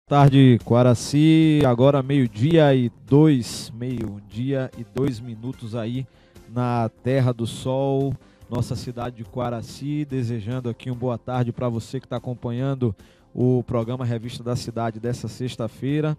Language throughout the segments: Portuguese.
Tarde, Quaraci, agora meio-dia e 2 minutos aí na Terra do Sol, nossa cidade de Quaraci, desejando aqui uma boa tarde para você que está acompanhando o programa Revista da Cidade dessa sexta-feira,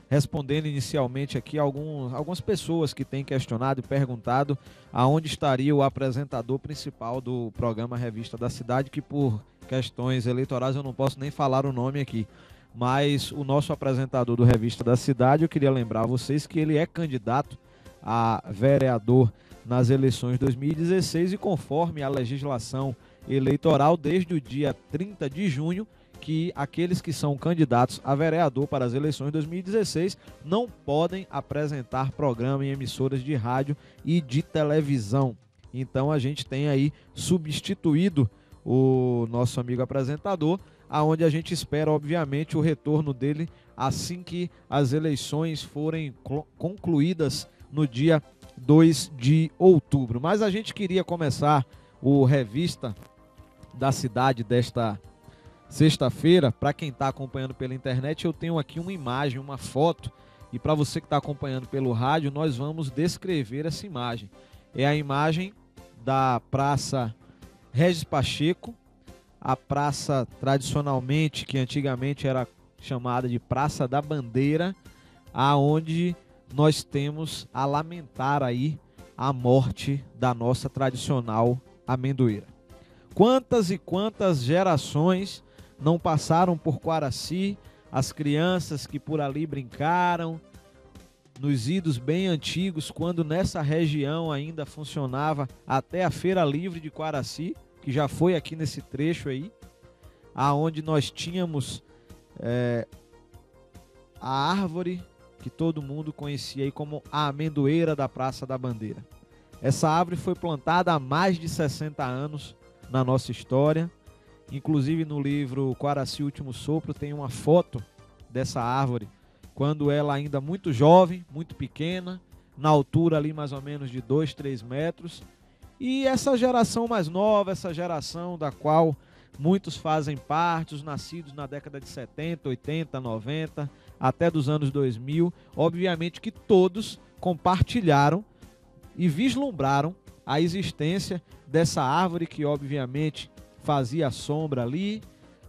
respondendo inicialmente aqui algumas pessoas que têm questionado e perguntado aonde estaria o apresentador principal do programa Revista da Cidade, que por questões eleitorais eu não posso nem falar o nome aqui. Mas o nosso apresentador do Revista da Cidade, eu queria lembrar a vocês que ele é candidato a vereador nas eleições de 2016 e conforme a legislação eleitoral, desde o dia 30 de junho, que aqueles que são candidatos a vereador para as eleições de 2016 não podem apresentar programa em emissoras de rádio e de televisão. Então a gente tem aí substituído o nosso amigo apresentador, aonde a gente espera, obviamente, o retorno dele assim que as eleições forem concluídas no dia 2 de outubro. Mas a gente queria começar o Revista da Cidade desta sexta-feira. Para quem está acompanhando pela internet, eu tenho aqui uma imagem, uma foto, e para você que está acompanhando pelo rádio, nós vamos descrever essa imagem. É a imagem da Praça Regis Pacheco, a praça tradicionalmente, que antigamente era chamada de Praça da Bandeira, aonde nós temos a lamentar aí a morte da nossa tradicional amendoeira. Quantas e quantas gerações não passaram por Quaraci, as crianças que por ali brincaram, nos idos bem antigos, quando nessa região ainda funcionava até a Feira Livre de Quaraci, que já foi aqui nesse trecho aí, aonde nós tínhamos a árvore que todo mundo conhecia aí como a amendoeira da Praça da Bandeira. Essa árvore foi plantada há mais de 60 anos na nossa história. Inclusive no livro Quaraci Último Sopro tem uma foto dessa árvore, quando ela ainda muito jovem, muito pequena, na altura ali mais ou menos de 2, 3 metros. E essa geração mais nova, essa geração da qual muitos fazem parte, os nascidos na década de 70, 80, 90, até dos anos 2000, obviamente que todos compartilharam e vislumbraram a existência dessa árvore que obviamente fazia sombra ali.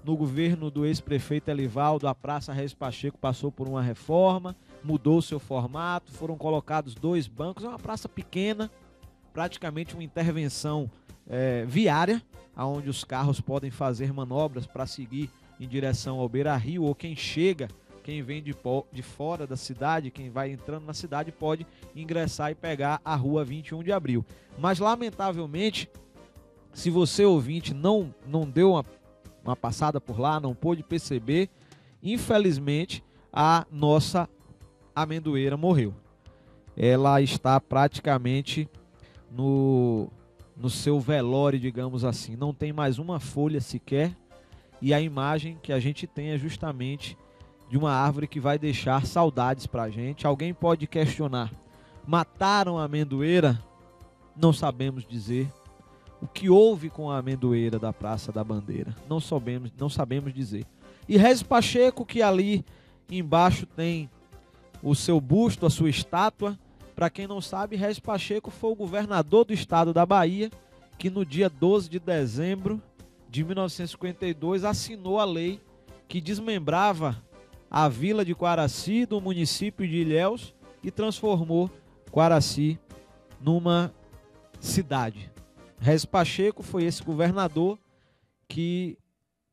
No governo do ex-prefeito Elivaldo, a Praça Regis Pacheco passou por uma reforma, mudou seu formato, foram colocados 2 bancos, é uma praça pequena, praticamente uma intervenção viária, onde os carros podem fazer manobras para seguir em direção ao Beira-Rio, ou quem chega, quem vem de fora da cidade, quem vai entrando na cidade, pode ingressar e pegar a rua 21 de abril. Mas, lamentavelmente, se você, ouvinte, não deu uma passada por lá, não pôde perceber, infelizmente, a nossa amendoeira morreu. Ela está praticamente no seu velório, digamos assim. Não tem mais uma folha sequer, e a imagem que a gente tem é justamente de uma árvore que vai deixar saudades pra gente. Alguém pode questionar: mataram a amendoeira? Não sabemos dizer. O que houve com a amendoeira da Praça da Bandeira? Não sabemos dizer. E Regis Pacheco, que ali embaixo tem o seu busto, a sua estátua. Para quem não sabe, Regis Pacheco foi o governador do estado da Bahia, que no dia 12 de dezembro de 1952 assinou a lei que desmembrava a vila de Quaraci do município de Ilhéus e transformou Quaraci numa cidade. Regis Pacheco foi esse governador que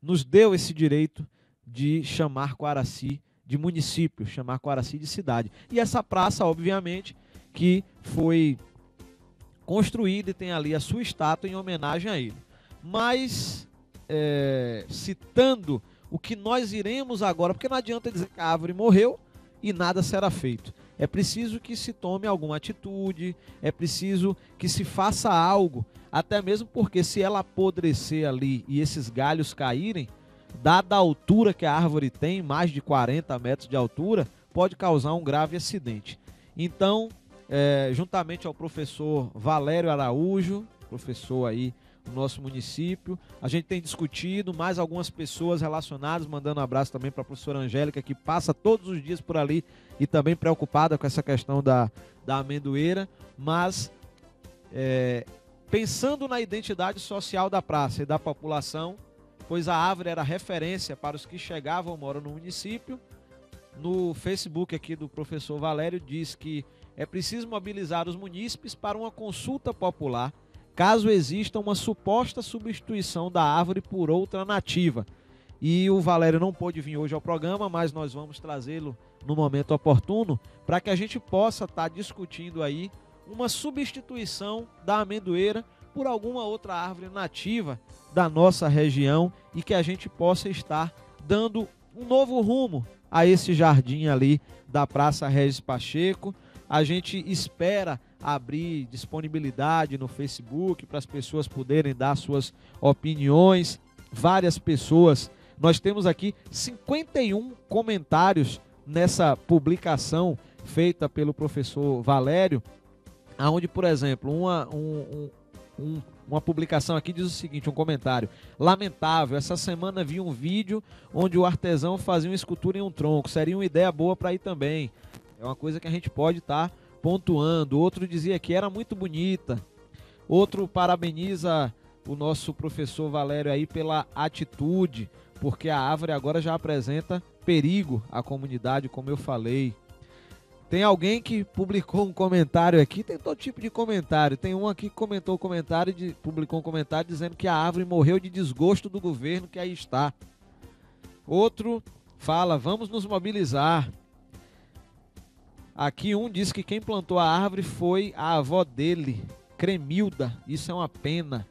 nos deu esse direito de chamar Quaraci de município, chamar Quaraci de cidade. E essa praça, obviamente, que foi construída e tem ali a sua estátua em homenagem a ele. Mas, citando o que nós iremos agora, porque não adianta dizer que a árvore morreu e nada será feito. É preciso que se tome alguma atitude, é preciso que se faça algo, até mesmo porque se ela apodrecer ali e esses galhos caírem, dada a altura que a árvore tem, mais de 40 metros de altura, pode causar um grave acidente. Então, juntamente ao professor Valério Araújo, professor aí o nosso município. A gente tem discutido, mais algumas pessoas relacionadas, mandando um abraço também para a professora Angélica, que passa todos os dias por ali e também preocupada com essa questão da amendoeira, mas pensando na identidade social da praça e da população, pois a árvore era referência para os que chegavam ou moram no município. No Facebook aqui do professor Valério diz que é preciso mobilizar os munícipes para uma consulta popular, caso exista uma suposta substituição da árvore por outra nativa. E o Valério não pôde vir hoje ao programa, mas nós vamos trazê-lo no momento oportuno para que a gente possa estar discutindo aí uma substituição da amendoeira por alguma outra árvore nativa da nossa região e que a gente possa estar dando um novo rumo a esse jardim ali da Praça Regis Pacheco. A gente espera abrir disponibilidade no Facebook para as pessoas poderem dar suas opiniões. Várias pessoas, nós temos aqui 51 comentários nessa publicação feita pelo professor Valério, aonde, por exemplo, uma publicação aqui diz o seguinte, um comentário: lamentável, essa semana vi um vídeo onde o artesão fazia uma escultura em um tronco, seria uma ideia boa para ir também. É uma coisa que a gente pode estar pontuando. Outro dizia que era muito bonita. Outro parabeniza o nosso professor Valério aí pela atitude, porque a árvore agora já apresenta perigo à comunidade, como eu falei. Tem alguém que publicou um comentário aqui, tem todo tipo de comentário. Tem um aqui que comentou o comentário, publicou um comentário dizendo que a árvore morreu de desgosto do governo que aí está. Outro fala, vamos nos mobilizar. Aqui um diz que quem plantou a árvore foi a avó dele, Cremilda, isso é uma pena.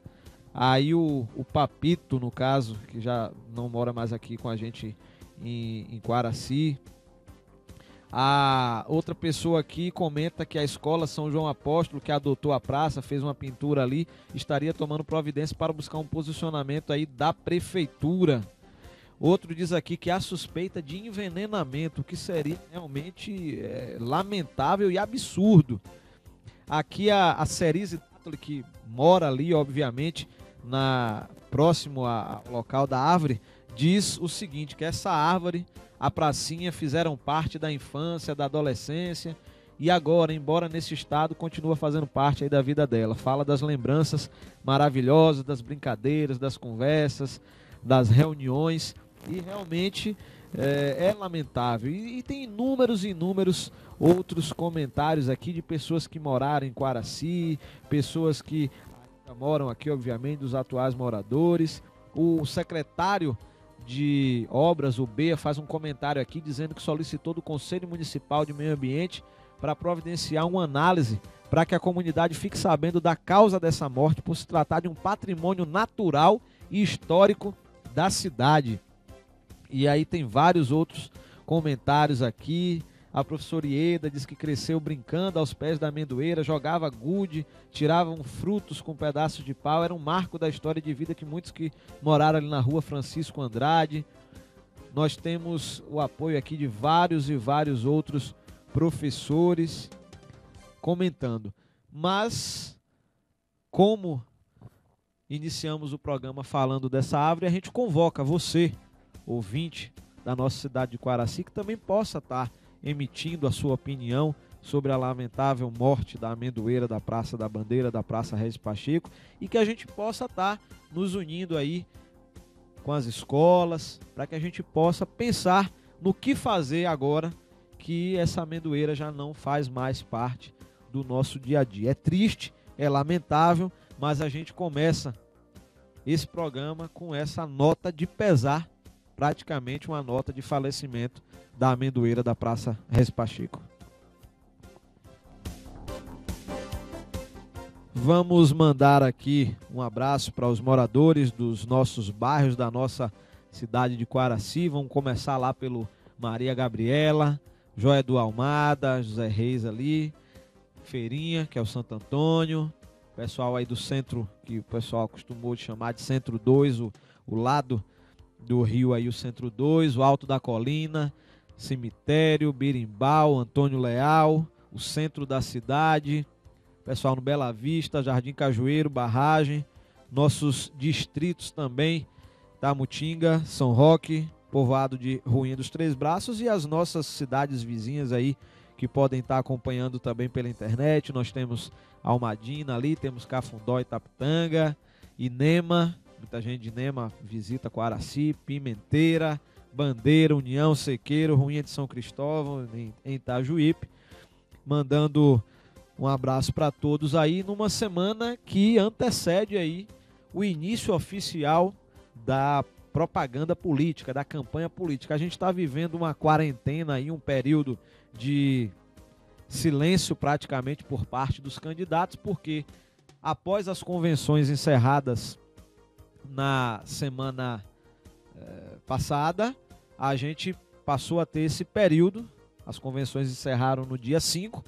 Aí o Papito, no caso, que já não mora mais aqui com a gente em Quaraci. A outra pessoa aqui comenta que a escola São João Apóstolo, que adotou a praça, fez uma pintura ali, estaria tomando providência para buscar um posicionamento aí da prefeitura. Outro diz aqui que há suspeita de envenenamento, o que seria realmente lamentável e absurdo. Aqui a Cerise, que mora ali, obviamente, próximo ao local da árvore, diz o seguinte, que essa árvore, a pracinha, fizeram parte da infância, da adolescência, e agora, embora nesse estado, continua fazendo parte aí da vida dela. Fala das lembranças maravilhosas, das brincadeiras, das conversas, das reuniões, e realmente é lamentável. E tem inúmeros outros comentários aqui de pessoas que moraram em Quaraci, pessoas que moram aqui, obviamente, dos atuais moradores. O secretário de Obras, o BEA, faz um comentário aqui dizendo que solicitou do Conselho Municipal de Meio Ambiente para providenciar uma análise para que a comunidade fique sabendo da causa dessa morte, por se tratar de um patrimônio natural e histórico da cidade. E aí tem vários outros comentários aqui. A professora Ieda diz que cresceu brincando aos pés da amendoeira, jogava gude, tiravam frutos com pedaços de pau. Era um marco da história de vida que muitos que moraram ali na rua Francisco Andrade. Nós temos o apoio aqui de vários e vários outros professores comentando. Mas, como iniciamos o programa falando dessa árvore, a gente convoca você, ouvinte da nossa cidade de Quaraci, que também possa estar emitindo a sua opinião sobre a lamentável morte da amendoeira da Praça da Bandeira, da Praça Regis Pacheco, e que a gente possa estar nos unindo aí com as escolas, para que a gente possa pensar no que fazer agora que essa amendoeira já não faz mais parte do nosso dia a dia. É triste, é lamentável, mas a gente começa esse programa com essa nota de pesar, praticamente uma nota de falecimento da amendoeira da Praça Regis Pacheco. Vamos mandar aqui um abraço para os moradores dos nossos bairros, da nossa cidade de Quaraci. Vamos começar lá pelo Maria Gabriela, Joia do Almada, José Reis ali, Feirinha, que é o Santo Antônio, pessoal aí do centro, que o pessoal acostumou de chamar de Centro 2, o lado do rio aí, o Centro 2, o Alto da Colina, Cemitério, Birimbau, Antônio Leal, o centro da cidade, pessoal no Bela Vista, Jardim Cajueiro, Barragem, nossos distritos também, Tamutinga, São Roque, povoado de Ruinha dos Três Braços e as nossas cidades vizinhas aí que podem estar acompanhando também pela internet. Nós temos Almadina ali, temos Cafundó, Itapitanga, Inema, muita gente de Inema visita Quaraci, Pimenteira, Bandeira, União, Sequeiro, Ruinha de São Cristóvão, em Itajuípe, mandando um abraço para todos aí numa semana que antecede aí o início oficial da propaganda política, da campanha política. A gente está vivendo uma quarentena aí, um período de silêncio praticamente por parte dos candidatos, porque após as convenções encerradas na semana passada, a gente passou a ter esse período. As convenções encerraram no dia 5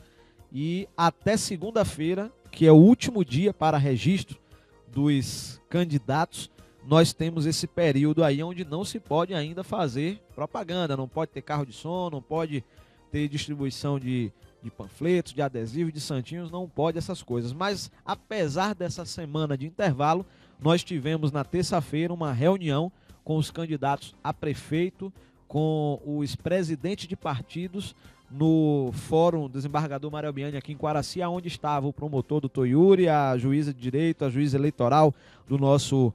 e até segunda-feira, que é o último dia para registro dos candidatos, nós temos esse período aí onde não se pode ainda fazer propaganda, não pode ter carro de som, não pode ter distribuição de panfletos, de adesivos, de santinhos, não pode essas coisas. Mas apesar dessa semana de intervalo, nós tivemos na terça-feira uma reunião com os candidatos a prefeito, com os presidentes de partidos no Fórum Desembargador Mário Albiani aqui em Quaraci, onde estava o promotor doutor Yuri, a juíza de direito, a juíza eleitoral do nosso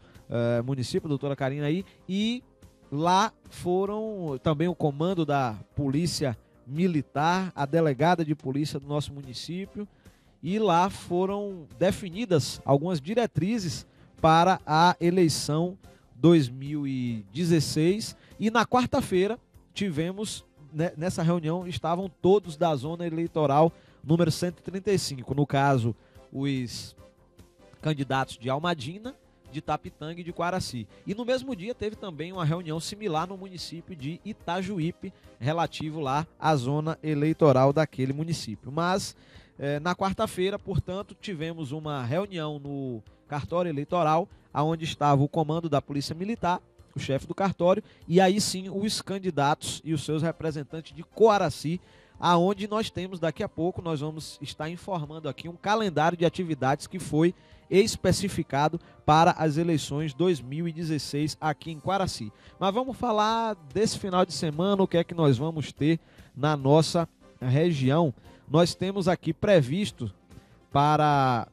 município, a doutora Karina aí, e lá foram também o comando da Polícia Militar, a delegada de polícia do nosso município, e lá foram definidas algumas diretrizes para a eleição 2016, e na quarta-feira tivemos, nessa reunião estavam todos da zona eleitoral número 135, no caso os candidatos de Almadina, de Itapitanga e de Quaraci. E no mesmo dia teve também uma reunião similar no município de Itajuípe, relativo lá à zona eleitoral daquele município. Mas na quarta-feira, portanto, tivemos uma reunião no cartório eleitoral, onde estava o comando da Polícia Militar, o chefe do cartório, e aí sim os candidatos e os seus representantes de Quaraci, aonde nós temos daqui a pouco, nós vamos estar informando aqui um calendário de atividades que foi especificado para as eleições 2016 aqui em Quaraci. Mas vamos falar desse final de semana, o que é que nós vamos ter na nossa região. Nós temos aqui previsto para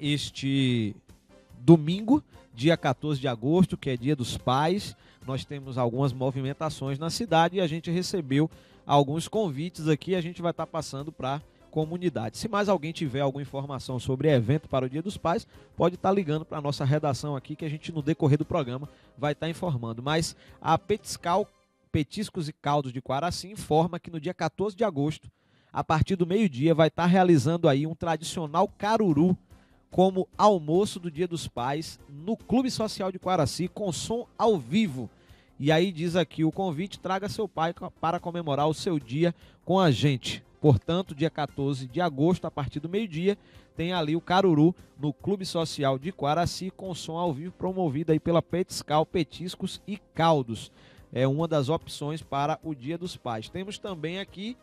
este domingo, dia 14 de agosto, que é dia dos pais, nós temos algumas movimentações na cidade e a gente recebeu alguns convites aqui, a gente vai estar passando para a comunidade. Se mais alguém tiver alguma informação sobre evento para o Dia dos Pais, pode estar ligando para a nossa redação aqui, que a gente no decorrer do programa vai estar informando. Mas a Petiscos e Caldos de Quaraci informa que no dia 14 de agosto, a partir do meio-dia, vai estar realizando aí um tradicional caruru como almoço do Dia dos Pais no Clube Social de Quaraci, com som ao vivo. E aí diz aqui o convite: traga seu pai para comemorar o seu dia com a gente. Portanto, dia 14 de agosto, a partir do meio-dia, tem ali o caruru no Clube Social de Quaraci, com som ao vivo, promovido aí pela Petiscal, Petiscos e Caldos. É uma das opções para o Dia dos Pais. Temos também aqui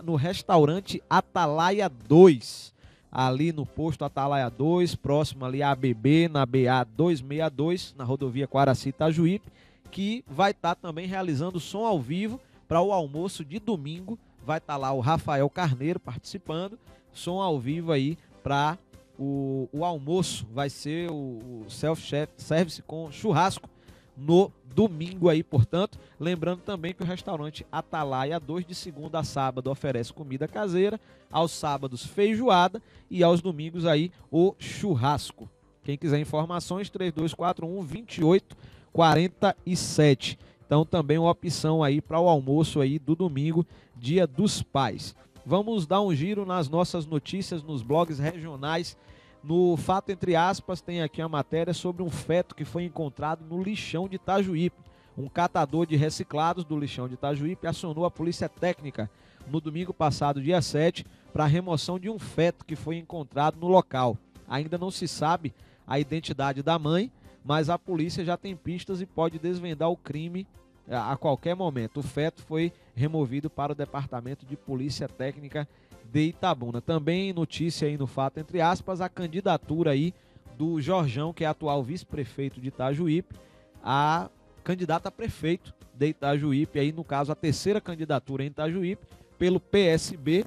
no restaurante Atalaia 2, ali no posto Atalaia 2, próximo ali à ABB, na BA 262, na rodovia Quaraci-Itajuípe, que vai estar também realizando som ao vivo para o almoço de domingo. Vai estar lá o Rafael Carneiro participando, som ao vivo aí para o almoço. Vai ser o self-service com churrasco no domingo aí, portanto. Lembrando também que o restaurante Atalaia 2, de segunda a sábado, oferece comida caseira, aos sábados feijoada e aos domingos aí o churrasco. Quem quiser informações, 3241-2847. Então também uma opção aí para o almoço aí do domingo, Dia dos Pais. Vamos dar um giro nas nossas notícias, nos blogs regionais. No Fato Entre Aspas tem aqui a matéria sobre um feto que foi encontrado no lixão de Itajuípe. Um catador de reciclados do lixão de Itajuípe acionou a polícia técnica no domingo passado, dia 7, para a remoção de um feto que foi encontrado no local. Ainda não se sabe a identidade da mãe, mas a polícia já tem pistas e pode desvendar o crime a qualquer momento. O feto foi removido para o Departamento de Polícia Técnica de Itabuna. Também notícia aí no Fato Entre Aspas, a candidatura aí do Jorjão, que é atual vice-prefeito de Itajuípe, a candidata a prefeito de Itajuípe, aí no caso a terceira candidatura em Itajuípe, pelo PSB,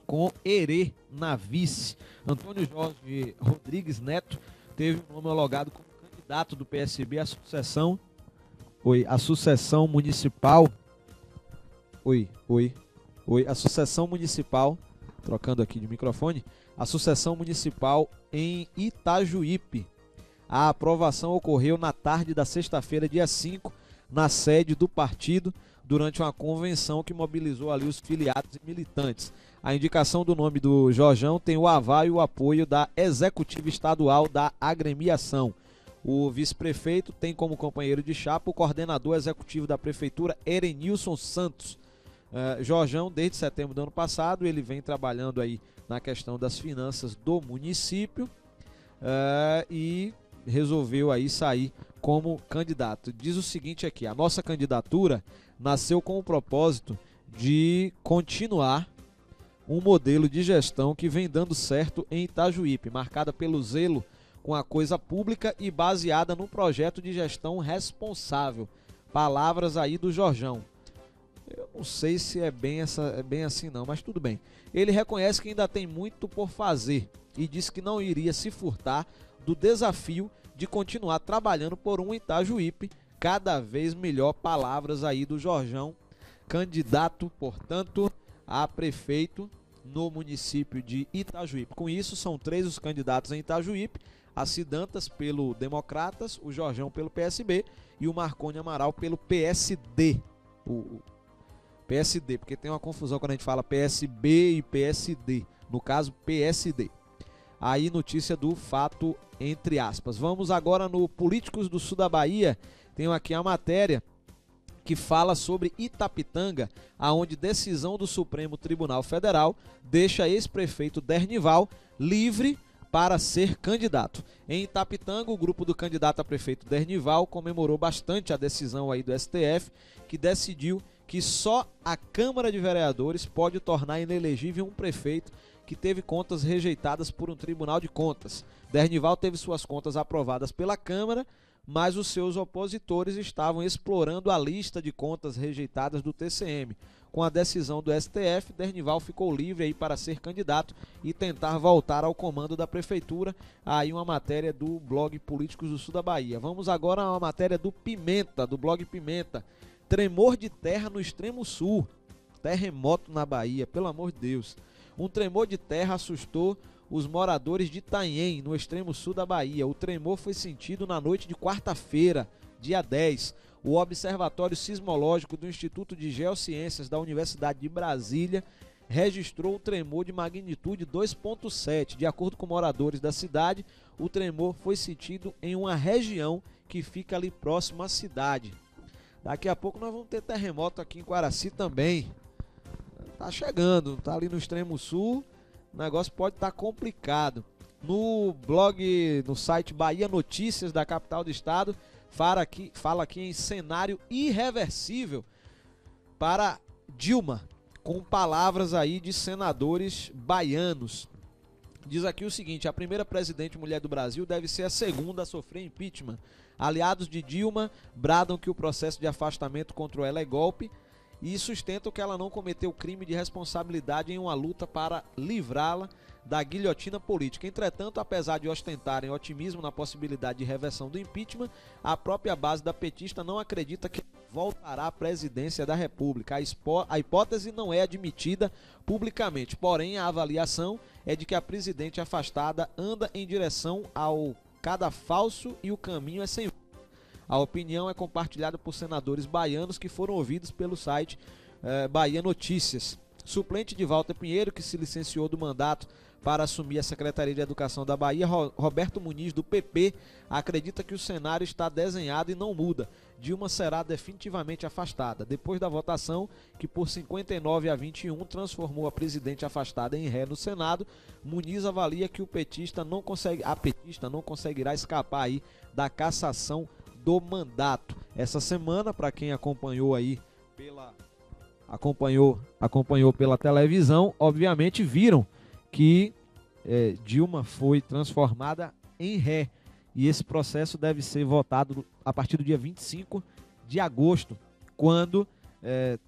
com Herê na vice. Antônio Jorge Rodrigues Neto teve o nome homologado como candidato do PSB à sucessão municipal. A sucessão municipal, trocando aqui de microfone, a sucessão municipal em Itajuípe. A aprovação ocorreu na tarde da sexta-feira, dia 5, na sede do partido, durante uma convenção que mobilizou ali os filiados e militantes. A indicação do nome do Jorjão tem o aval e o apoio da Executiva Estadual da Agremiação. O vice-prefeito tem como companheiro de chapa o coordenador executivo da prefeitura, Erenilson Santos. Jorjão, desde setembro do ano passado, ele vem trabalhando aí na questão das finanças do município e resolveu aí sair como candidato. Diz o seguinte aqui: a nossa candidatura nasceu com o propósito de continuar um modelo de gestão que vem dando certo em Itajuípe, marcada pelo zelo com a coisa pública e baseada num projeto de gestão responsável. Palavras aí do Jorjão. Eu não sei se é bem assim não, mas tudo bem. Ele reconhece que ainda tem muito por fazer e disse que não iria se furtar do desafio de continuar trabalhando por um Itajuípe cada vez melhor. Palavras aí do Jorjão, candidato, portanto, a prefeito no município de Itajuípe. Com isso, são 3 os candidatos em Itajuípe: a Cidantas pelo Democratas, o Jorjão pelo PSB e o Marconi Amaral pelo PSD. O PSD, porque tem uma confusão quando a gente fala PSB e PSD, no caso PSD. Aí notícia do fato, entre aspas. Vamos agora no Políticos do Sul da Bahia. Tenho aqui a matéria que fala sobre Itapitanga, aonde decisão do Supremo Tribunal Federal deixa ex-prefeito Dernival livre para ser candidato. Em Itapitanga, o grupo do candidato a prefeito Dernival comemorou bastante a decisão aí do STF, que decidiu que só a Câmara de Vereadores pode tornar inelegível um prefeito que teve contas rejeitadas por um tribunal de contas. Dernival teve suas contas aprovadas pela Câmara, mas os seus opositores estavam explorando a lista de contas rejeitadas do TCM. Com a decisão do STF, Dernival ficou livre aí para ser candidato e tentar voltar ao comando da prefeitura. Aí uma matéria do blog Políticos do Sul da Bahia. Vamos agora a uma matéria do Pimenta, do blog Pimenta. Tremor de terra no extremo sul. Terremoto na Bahia, pelo amor de Deus. Um tremor de terra assustou os moradores de Itanhem, no extremo sul da Bahia. O tremor foi sentido na noite de quarta-feira, dia 10. O Observatório Sismológico do Instituto de Geociências da Universidade de Brasília registrou o tremor de magnitude 2,7. De acordo com moradores da cidade, o tremor foi sentido em uma região que fica ali próximo à cidade. Daqui a pouco nós vamos ter terremoto aqui em Quaraci também. Tá chegando, tá ali no extremo sul, o negócio pode estar complicado. No blog, no site Bahia Notícias da capital do estado, fala aqui em cenário irreversível para Dilma, com palavras aí de senadores baianos. Diz aqui o seguinte: a primeira presidente mulher do Brasil deve ser a segunda a sofrer impeachment. Aliados de Dilma bradam que o processo de afastamento contra ela é golpe e sustentam que ela não cometeu crime de responsabilidade em uma luta para livrá-la da guilhotina política. Entretanto, apesar de ostentarem otimismo na possibilidade de reversão do impeachment, a própria base da petista não acredita que voltará à presidência da República. A hipótese não é admitida publicamente, porém a avaliação é de que a presidente afastada anda em direção ao cadafalso e o caminho é sem volta. A opinião é compartilhada por senadores baianos que foram ouvidos pelo site Bahia Notícias. Suplente de Walter Pinheiro, que se licenciou do mandato para assumir a Secretaria de Educação da Bahia, Roberto Muniz, do PP, acredita que o cenário está desenhado e não muda. Dilma será definitivamente afastada. Depois da votação, que por 59-21 transformou a presidente afastada em ré no Senado, Muniz avalia que a petista não conseguirá escapar aí da cassação do mandato. Essa semana, para quem acompanhou aí acompanhou pela televisão, obviamente viram que Dilma foi transformada em ré. E esse processo deve ser votado a partir do dia 25 de agosto, quando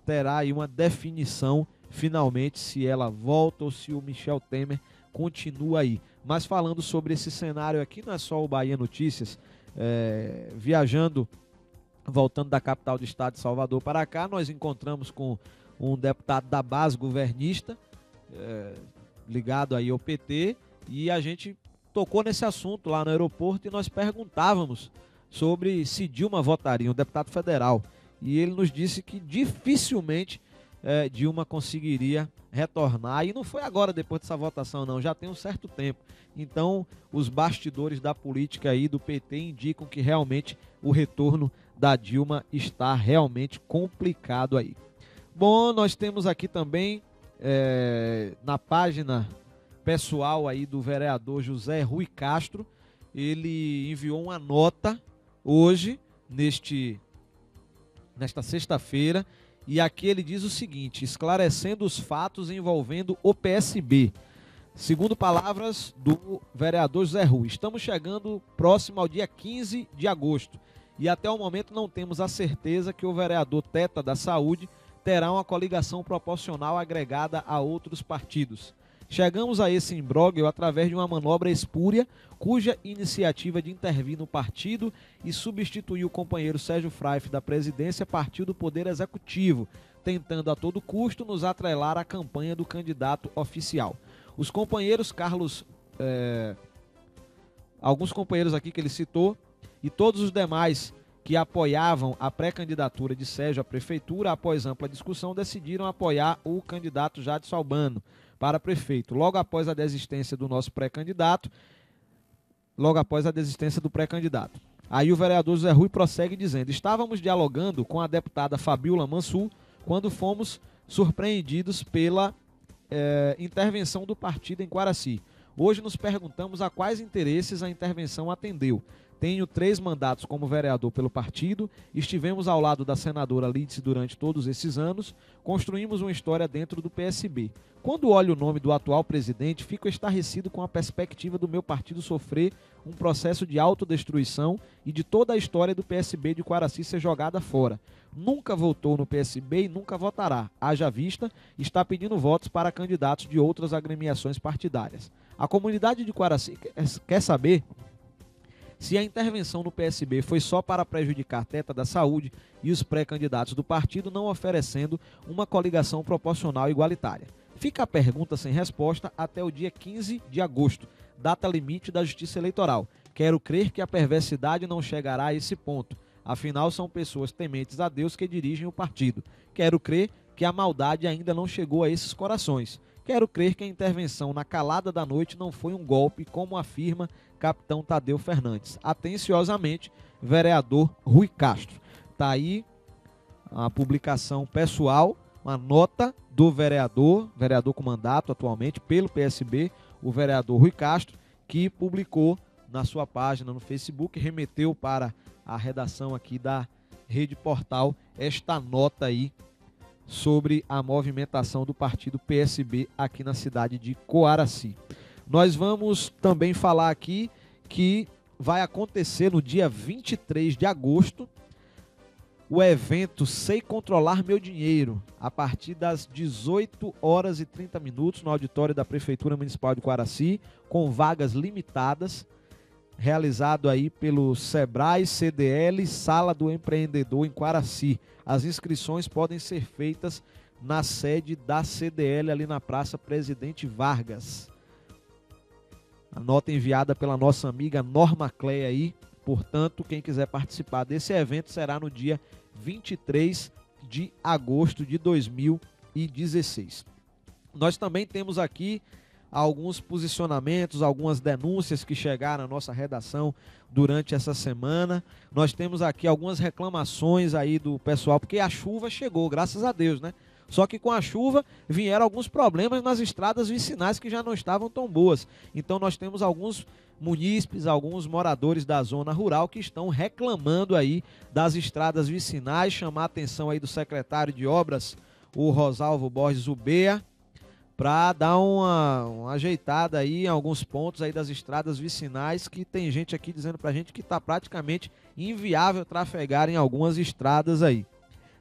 terá aí uma definição finalmente se ela volta ou se o Michel Temer continua aí. Mas falando sobre esse cenário aqui, não é só o Bahia Notícias, viajando, voltando da capital do estado de Salvador para cá, nós encontramos com um deputado da base governista, ligado aí ao PT, e a gente tocou nesse assunto lá no aeroporto e nós perguntávamos sobre se Dilma votaria, um deputado federal, e ele nos disse que dificilmente Dilma conseguiria retornar, e não foi agora depois dessa votação não, já tem um certo tempo. Então os bastidores da política aí do PT indicam que realmente o retorno da Dilma está realmente complicado aí. Bom, nós temos aqui também na página pessoal aí do vereador José Rui Castro, ele enviou uma nota hoje, nesta sexta-feira, e aqui ele diz o seguinte: esclarecendo os fatos envolvendo o PSB. Segundo palavras do vereador José Rui, estamos chegando próximo ao dia 15 de agosto e até o momento não temos a certeza que o vereador Teta da Saúde terá uma coligação proporcional agregada a outros partidos. Chegamos a esse imbróglio através de uma manobra espúria, cuja iniciativa de intervir no partido e substituir o companheiro Sérgio Fraife da presidência partiu do Poder Executivo, tentando a todo custo nos atrelar à campanha do candidato oficial. Os companheiros alguns companheiros aqui que ele citou, e todos os demais que apoiavam a pré-candidatura de Sérgio à prefeitura, após ampla discussão, decidiram apoiar o candidato Jadson Albano para prefeito, logo após a desistência do nosso pré-candidato, Aí o vereador José Rui prossegue dizendo: estávamos dialogando com a deputada Fabiola Mansur quando fomos surpreendidos pela intervenção do partido em Quaraci. Hoje nos perguntamos a quais interesses a intervenção atendeu. Tenho 3 mandatos como vereador pelo partido, estivemos ao lado da senadora Lídice durante todos esses anos, construímos uma história dentro do PSB. Quando olho o nome do atual presidente, fico estarrecido com a perspectiva do meu partido sofrer um processo de autodestruição e de toda a história do PSB de Quaraci ser jogada fora. Nunca votou no PSB e nunca votará. Haja vista, está pedindo votos para candidatos de outras agremiações partidárias. A comunidade de Quaraci quer saber se a intervenção no PSB foi só para prejudicar Teta da Saúde e os pré-candidatos do partido, não oferecendo uma coligação proporcional igualitária. Fica a pergunta sem resposta até o dia 15 de agosto, data limite da Justiça Eleitoral. Quero crer que a perversidade não chegará a esse ponto. Afinal, são pessoas tementes a Deus que dirigem o partido. Quero crer que a maldade ainda não chegou a esses corações. Quero crer que a intervenção na calada da noite não foi um golpe, como afirma capitão Tadeu Fernandes. Atenciosamente, vereador Rui Castro. Está aí a publicação pessoal, uma nota do vereador com mandato atualmente pelo PSB, o vereador Rui Castro, que publicou na sua página no Facebook, remeteu para a redação aqui da Rede Portal esta nota aí sobre a movimentação do partido PSB aqui na cidade de Coaraci. Nós vamos também falar aqui que vai acontecer no dia 23 de agosto o evento Sei Controlar Meu Dinheiro, a partir das 18 horas e 30 minutos no auditório da Prefeitura Municipal de Coaraci, com vagas limitadas, realizado aí pelo Sebrae CDL Sala do Empreendedor em Coaraci. As inscrições podem ser feitas na sede da CDL ali na Praça Presidente Vargas. A nota enviada pela nossa amiga Norma Cleia aí. Portanto, quem quiser participar desse evento será no dia 23 de agosto de 2016. Nós também temos aqui alguns posicionamentos, algumas denúncias que chegaram à nossa redação durante essa semana. Nós temos aqui algumas reclamações aí do pessoal, porque a chuva chegou, graças a Deus, né? Só que com a chuva vieram alguns problemas nas estradas vicinais que já não estavam tão boas. Então nós temos alguns munícipes, alguns moradores da zona rural que estão reclamando aí das estradas vicinais, chamar a atenção aí do secretário de obras, o Rosalvo Borges Ubea, para dar uma ajeitada aí em alguns pontos aí das estradas vicinais, que tem gente aqui dizendo pra gente que está praticamente inviável trafegar em algumas estradas aí.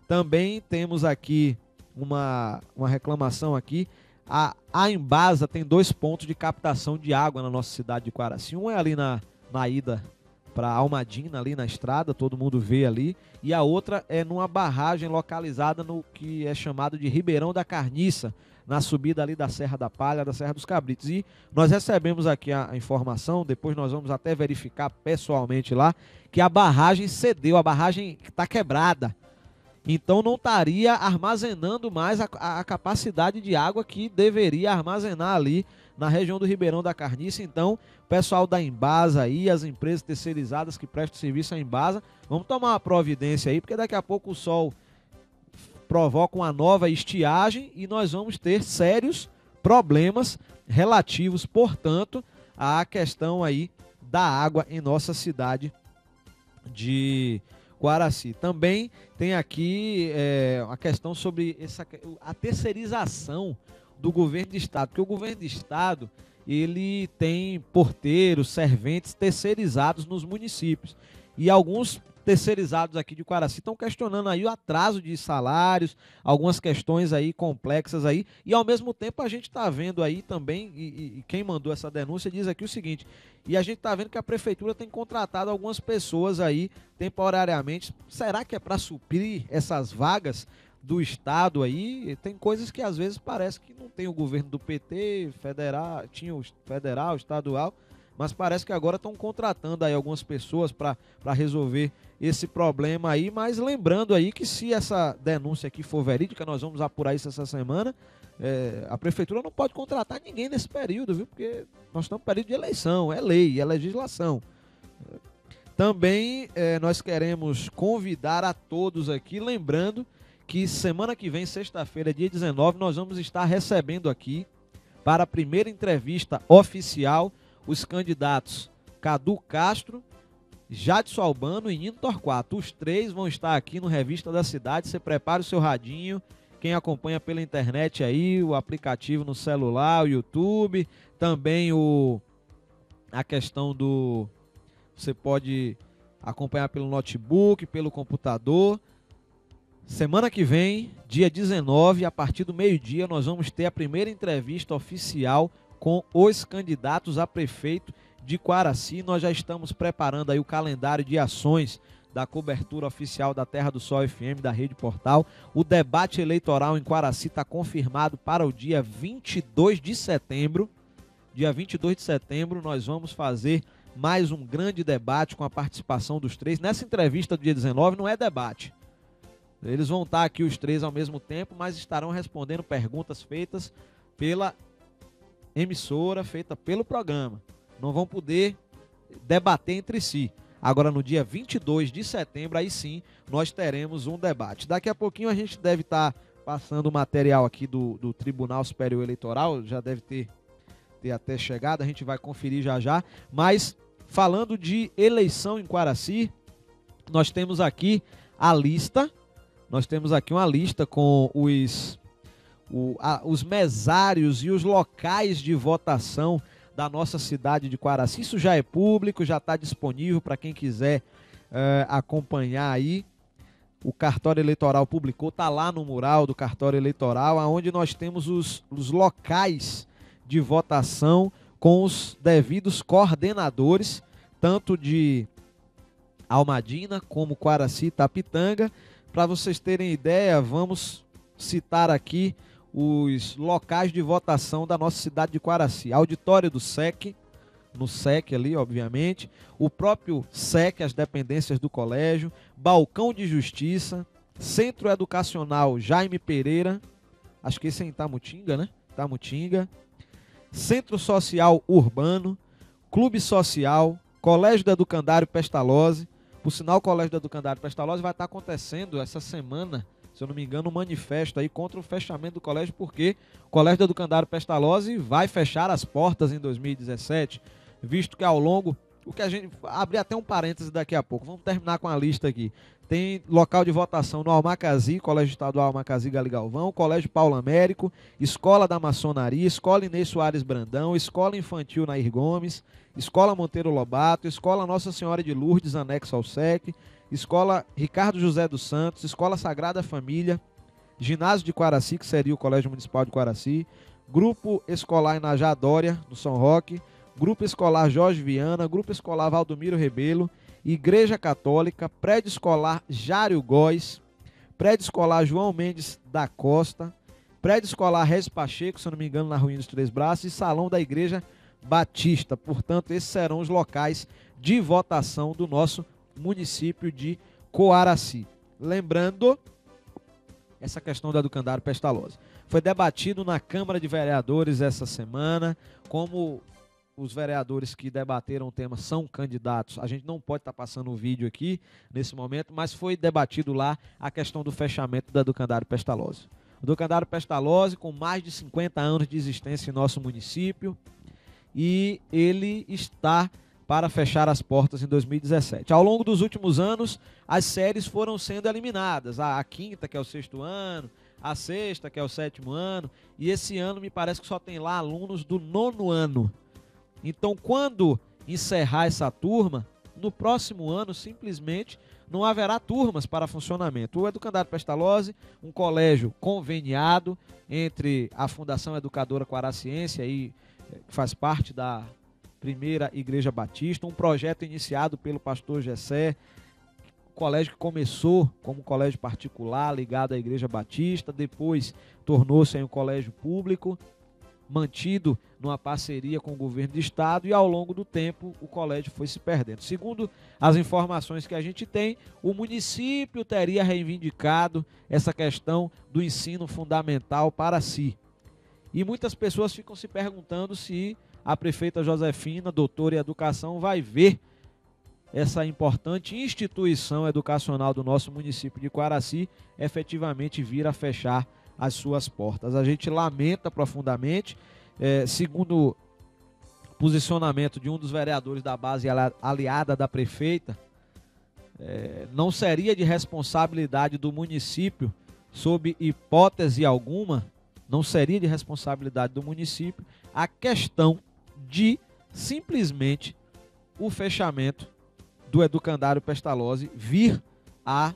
Também temos aqui uma reclamação aqui. A Embasa tem 2 pontos de captação de água na nossa cidade de Quaraci. Um é ali na ida para Almadina, ali na estrada, todo mundo vê ali. E a outra é numa barragem localizada no que é chamado de Ribeirão da Carniça, na subida ali da Serra da Palha, da Serra dos Cabritos. E nós recebemos aqui a informação, depois nós vamos até verificar pessoalmente lá, que a barragem cedeu, a barragem está quebrada. Então não estaria armazenando mais a capacidade de água que deveria armazenar ali na região do Ribeirão da Carniça. Então, o pessoal da Embasa aí, as empresas terceirizadas que prestam serviço à Embasa, vamos tomar uma providência aí, porque daqui a pouco o sol provoca uma nova estiagem e nós vamos ter sérios problemas relativos, portanto, à questão aí da água em nossa cidade de Quaraci. Também tem aqui a questão sobre a terceirização do governo de estado, porque o governo de estado ele tem porteiros, serventes terceirizados nos municípios, e alguns terceirizados aqui de Quaraci estão questionando aí o atraso de salários, algumas questões aí complexas aí, e ao mesmo tempo a gente está vendo aí também, e quem mandou essa denúncia diz aqui o seguinte, e a gente está vendo que a prefeitura tem contratado algumas pessoas aí temporariamente. Será que é para suprir essas vagas do estado aí? Tem coisas que às vezes parece que não tem o governo do PT, federal, tinha o federal, estadual, mas parece que agora estão contratando aí algumas pessoas para resolver esse problema aí. Mas lembrando aí que se essa denúncia aqui for verídica, nós vamos apurar isso essa semana, a prefeitura não pode contratar ninguém nesse período, viu? Porque nós estamos em período de eleição, é lei, é legislação. Também nós queremos convidar a todos aqui, lembrando que semana que vem, sexta-feira, dia 19, nós vamos estar recebendo aqui, para a primeira entrevista oficial, os candidatos Cadu Castro, Jadson Albano e Nino Torquato. Os 3 vão estar aqui no Revista da Cidade. Você prepara o seu radinho, quem acompanha pela internet aí, o aplicativo no celular, o YouTube, também a questão do... Você pode acompanhar pelo notebook, pelo computador. Semana que vem, dia 19, a partir do meio-dia, nós vamos ter a primeira entrevista oficial com os candidatos a prefeito de Quaraci. Nós já estamos preparando aí o calendário de ações da cobertura oficial da Terra do Sol FM, da Rede Portal. O debate eleitoral em Quaraci está confirmado para o dia 22 de setembro. Dia 22 de setembro nós vamos fazer mais um grande debate com a participação dos 3. Nessa entrevista do dia 19 não é debate. Eles vão estar aqui os 3 ao mesmo tempo, mas estarão respondendo perguntas feitas pela emissora, feita pelo programa. Não vão poder debater entre si. Agora, no dia 22 de setembro, aí sim, nós teremos um debate. Daqui a pouquinho a gente deve estar passando o material aqui do Tribunal Superior Eleitoral, já deve ter até chegado, a gente vai conferir já já. Mas, falando de eleição em Quaraci, nós temos aqui a lista, uma lista com os mesários e os locais de votação da nossa cidade de Quaraci. Isso já é público, já está disponível para quem quiser acompanhar aí. O cartório eleitoral publicou, está lá no mural do cartório eleitoral, onde nós temos os locais de votação com os devidos coordenadores, tanto de Almadina como Quaraci e Itapitanga. Para vocês terem ideia, vamos citar aqui os locais de votação da nossa cidade de Quaraci. Auditório do SEC, no SEC ali, obviamente, o próprio SEC, as dependências do colégio, Balcão de Justiça, Centro Educacional Jaime Pereira, acho que esse é em Tamutinga, né? Tamutinga, Centro Social Urbano, Clube Social, Colégio do Educandário Pestalozzi. Por sinal, o Colégio do Educandário Pestalozzi vai estar acontecendo essa semana, se eu não me engano, um manifesto aí contra o fechamento do colégio, porque o Colégio do Educandário Pestalozzi vai fechar as portas em 2017, visto que ao longo, o que a gente abrir até um parêntese daqui a pouco, vamos terminar com a lista aqui. Tem local de votação no Almacazí, Colégio Estadual Almacazí Gali Galvão, Colégio Paulo Américo, Escola da Maçonaria, Escola Inês Soares Brandão, Escola Infantil Nair Gomes, Escola Monteiro Lobato, Escola Nossa Senhora de Lourdes, anexo ao SEC, Escola Ricardo José dos Santos, Escola Sagrada Família, Ginásio de Quaraci, que seria o Colégio Municipal de Quaraci, Grupo Escolar Inajá Dória, no São Roque, Grupo Escolar Jorge Viana, Grupo Escolar Valdomiro Rebelo, Igreja Católica, Prédio Escolar Jário Góes, Prédio Escolar João Mendes da Costa, Prédio Escolar Regis Pacheco, se eu não me engano, na Ruína dos Três Braços, e Salão da Igreja Batista. Portanto, esses serão os locais de votação do nosso município de Coaraci. Lembrando, essa questão da Educandário Pestalozzi foi debatido na Câmara de Vereadores essa semana. Como os vereadores que debateram o tema são candidatos, a gente não pode estar passando o vídeo aqui nesse momento, mas foi debatido lá a questão do fechamento da Educandário Pestalozzi. O Educandário Pestalozzi, com mais de 50 anos de existência em nosso município, e ele está para fechar as portas em 2017. Ao longo dos últimos anos, as séries foram sendo eliminadas. A quinta, que é o sexto ano, a sexta, que é o sétimo ano, e esse ano me parece que só tem lá alunos do nono ano. Então, quando encerrar essa turma, no próximo ano, simplesmente, não haverá turmas para funcionamento. O Educandário Pestalozzi, um colégio conveniado entre a Fundação Educadora Quaraciense, aí, que faz parte da Primeira Igreja Batista, um projeto iniciado pelo pastor Gessé, colégio que começou como colégio particular, ligado à Igreja Batista, depois tornou-se um colégio público, mantido numa parceria com o governo do estado, e ao longo do tempo o colégio foi se perdendo. Segundo as informações que a gente tem, o município teria reivindicado essa questão do ensino fundamental para si. E muitas pessoas ficam se perguntando se a prefeita Josefina, doutora em educação, vai ver essa importante instituição educacional do nosso município de Quaraci efetivamente vir a fechar as suas portas. A gente lamenta profundamente, segundo o posicionamento de um dos vereadores da base aliada da prefeita, não seria de responsabilidade do município, sob hipótese alguma, não seria de responsabilidade do município a questão de simplesmente o fechamento do Educandário Pestalozzi vir a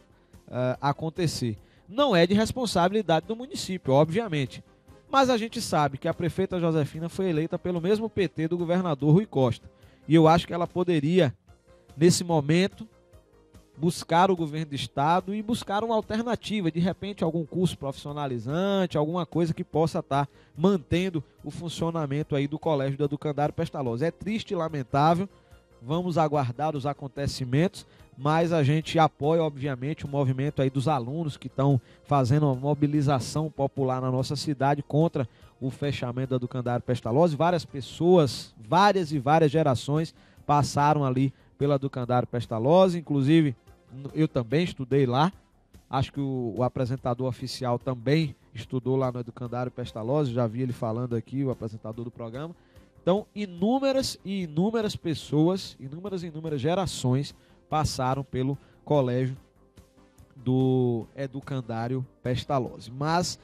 acontecer. Não é de responsabilidade do município, obviamente, mas a gente sabe que a prefeita Josefina foi eleita pelo mesmo PT do governador Rui Costa, e eu acho que ela poderia, nesse momento, buscar o governo do estado e buscar uma alternativa, de repente algum curso profissionalizante, alguma coisa que possa estar mantendo o funcionamento aí do colégio do Educandário Pestalozzi. É triste e lamentável, vamos aguardar os acontecimentos, mas a gente apoia, obviamente, o movimento aí dos alunos que estão fazendo uma mobilização popular na nossa cidade contra o fechamento do Educandário Pestalozzi. Várias pessoas, várias gerações passaram ali pela Educandário Pestalozzi, inclusive eu também estudei lá, acho que o apresentador oficial também estudou lá no Educandário Pestalozzi, já vi ele falando aqui, o apresentador do programa. Então, inúmeras e inúmeras pessoas, inúmeras gerações passaram pelo colégio do Educandário Pestalozzi. Mas,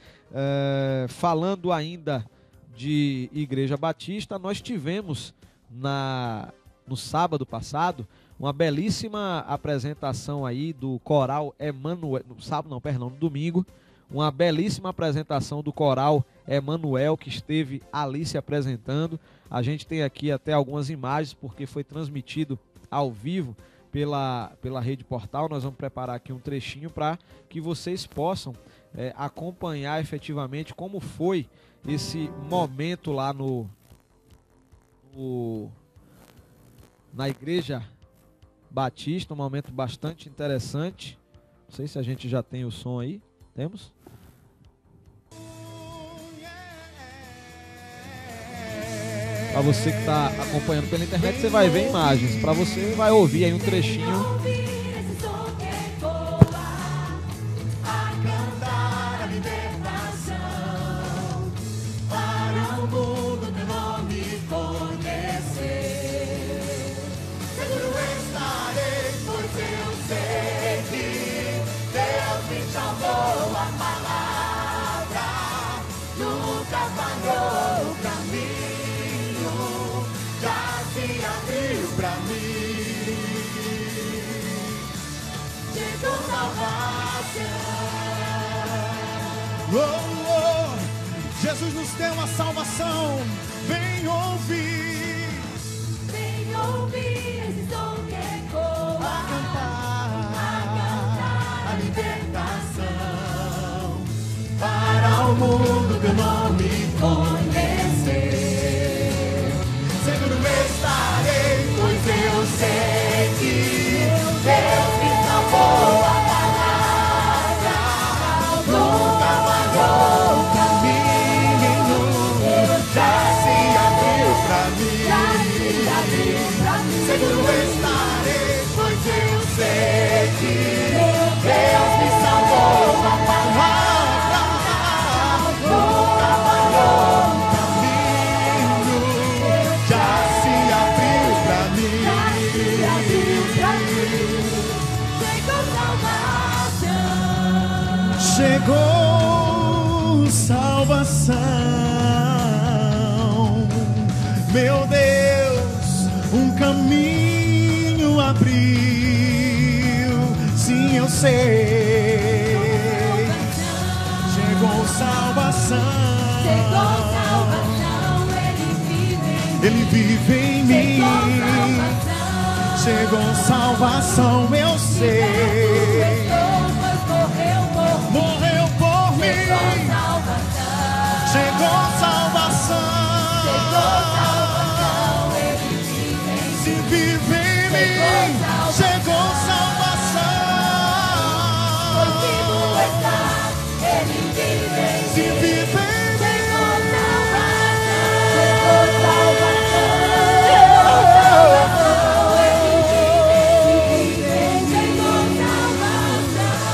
falando ainda de Igreja Batista, nós tivemos no sábado passado uma belíssima apresentação aí do coral Emanuel, no domingo, uma belíssima apresentação do coral Emanuel, que esteve ali se apresentando. A gente tem aqui até algumas imagens, porque foi transmitido ao vivo pela Rede Portal. Nós vamos preparar aqui um trechinho para que vocês possam acompanhar efetivamente como foi esse momento lá na Igreja Batista, um momento bastante interessante. Não sei se a gente já tem o som aí. Temos? Para você que está acompanhando pela internet, você vai ver imagens. Para você, vai ouvir aí um trechinho. com salvação. Oh, oh, Jesus nos deu a salvação. Vem ouvir, esse som que ecoa, a cantar a libertação. Para o mundo teu nome conhecer. Seguro estarei, pois eu sei que Deus me salvou. A palavra nunca falhou. O caminho já se abriu pra mim. Seguro estarei, pois eu sei que Deus me salvou. A palavra nunca falhou. O caminho já se abriu pra mim. Chegou salvação. Meu Deus, um caminho abriu. Sim, eu sei. Chegou salvação. Ele vive em mim. Chegou salvação, eu sei. Morreu por mim. Chegou salvação. Se vive em mim, chegou salvação. Se vive em mim,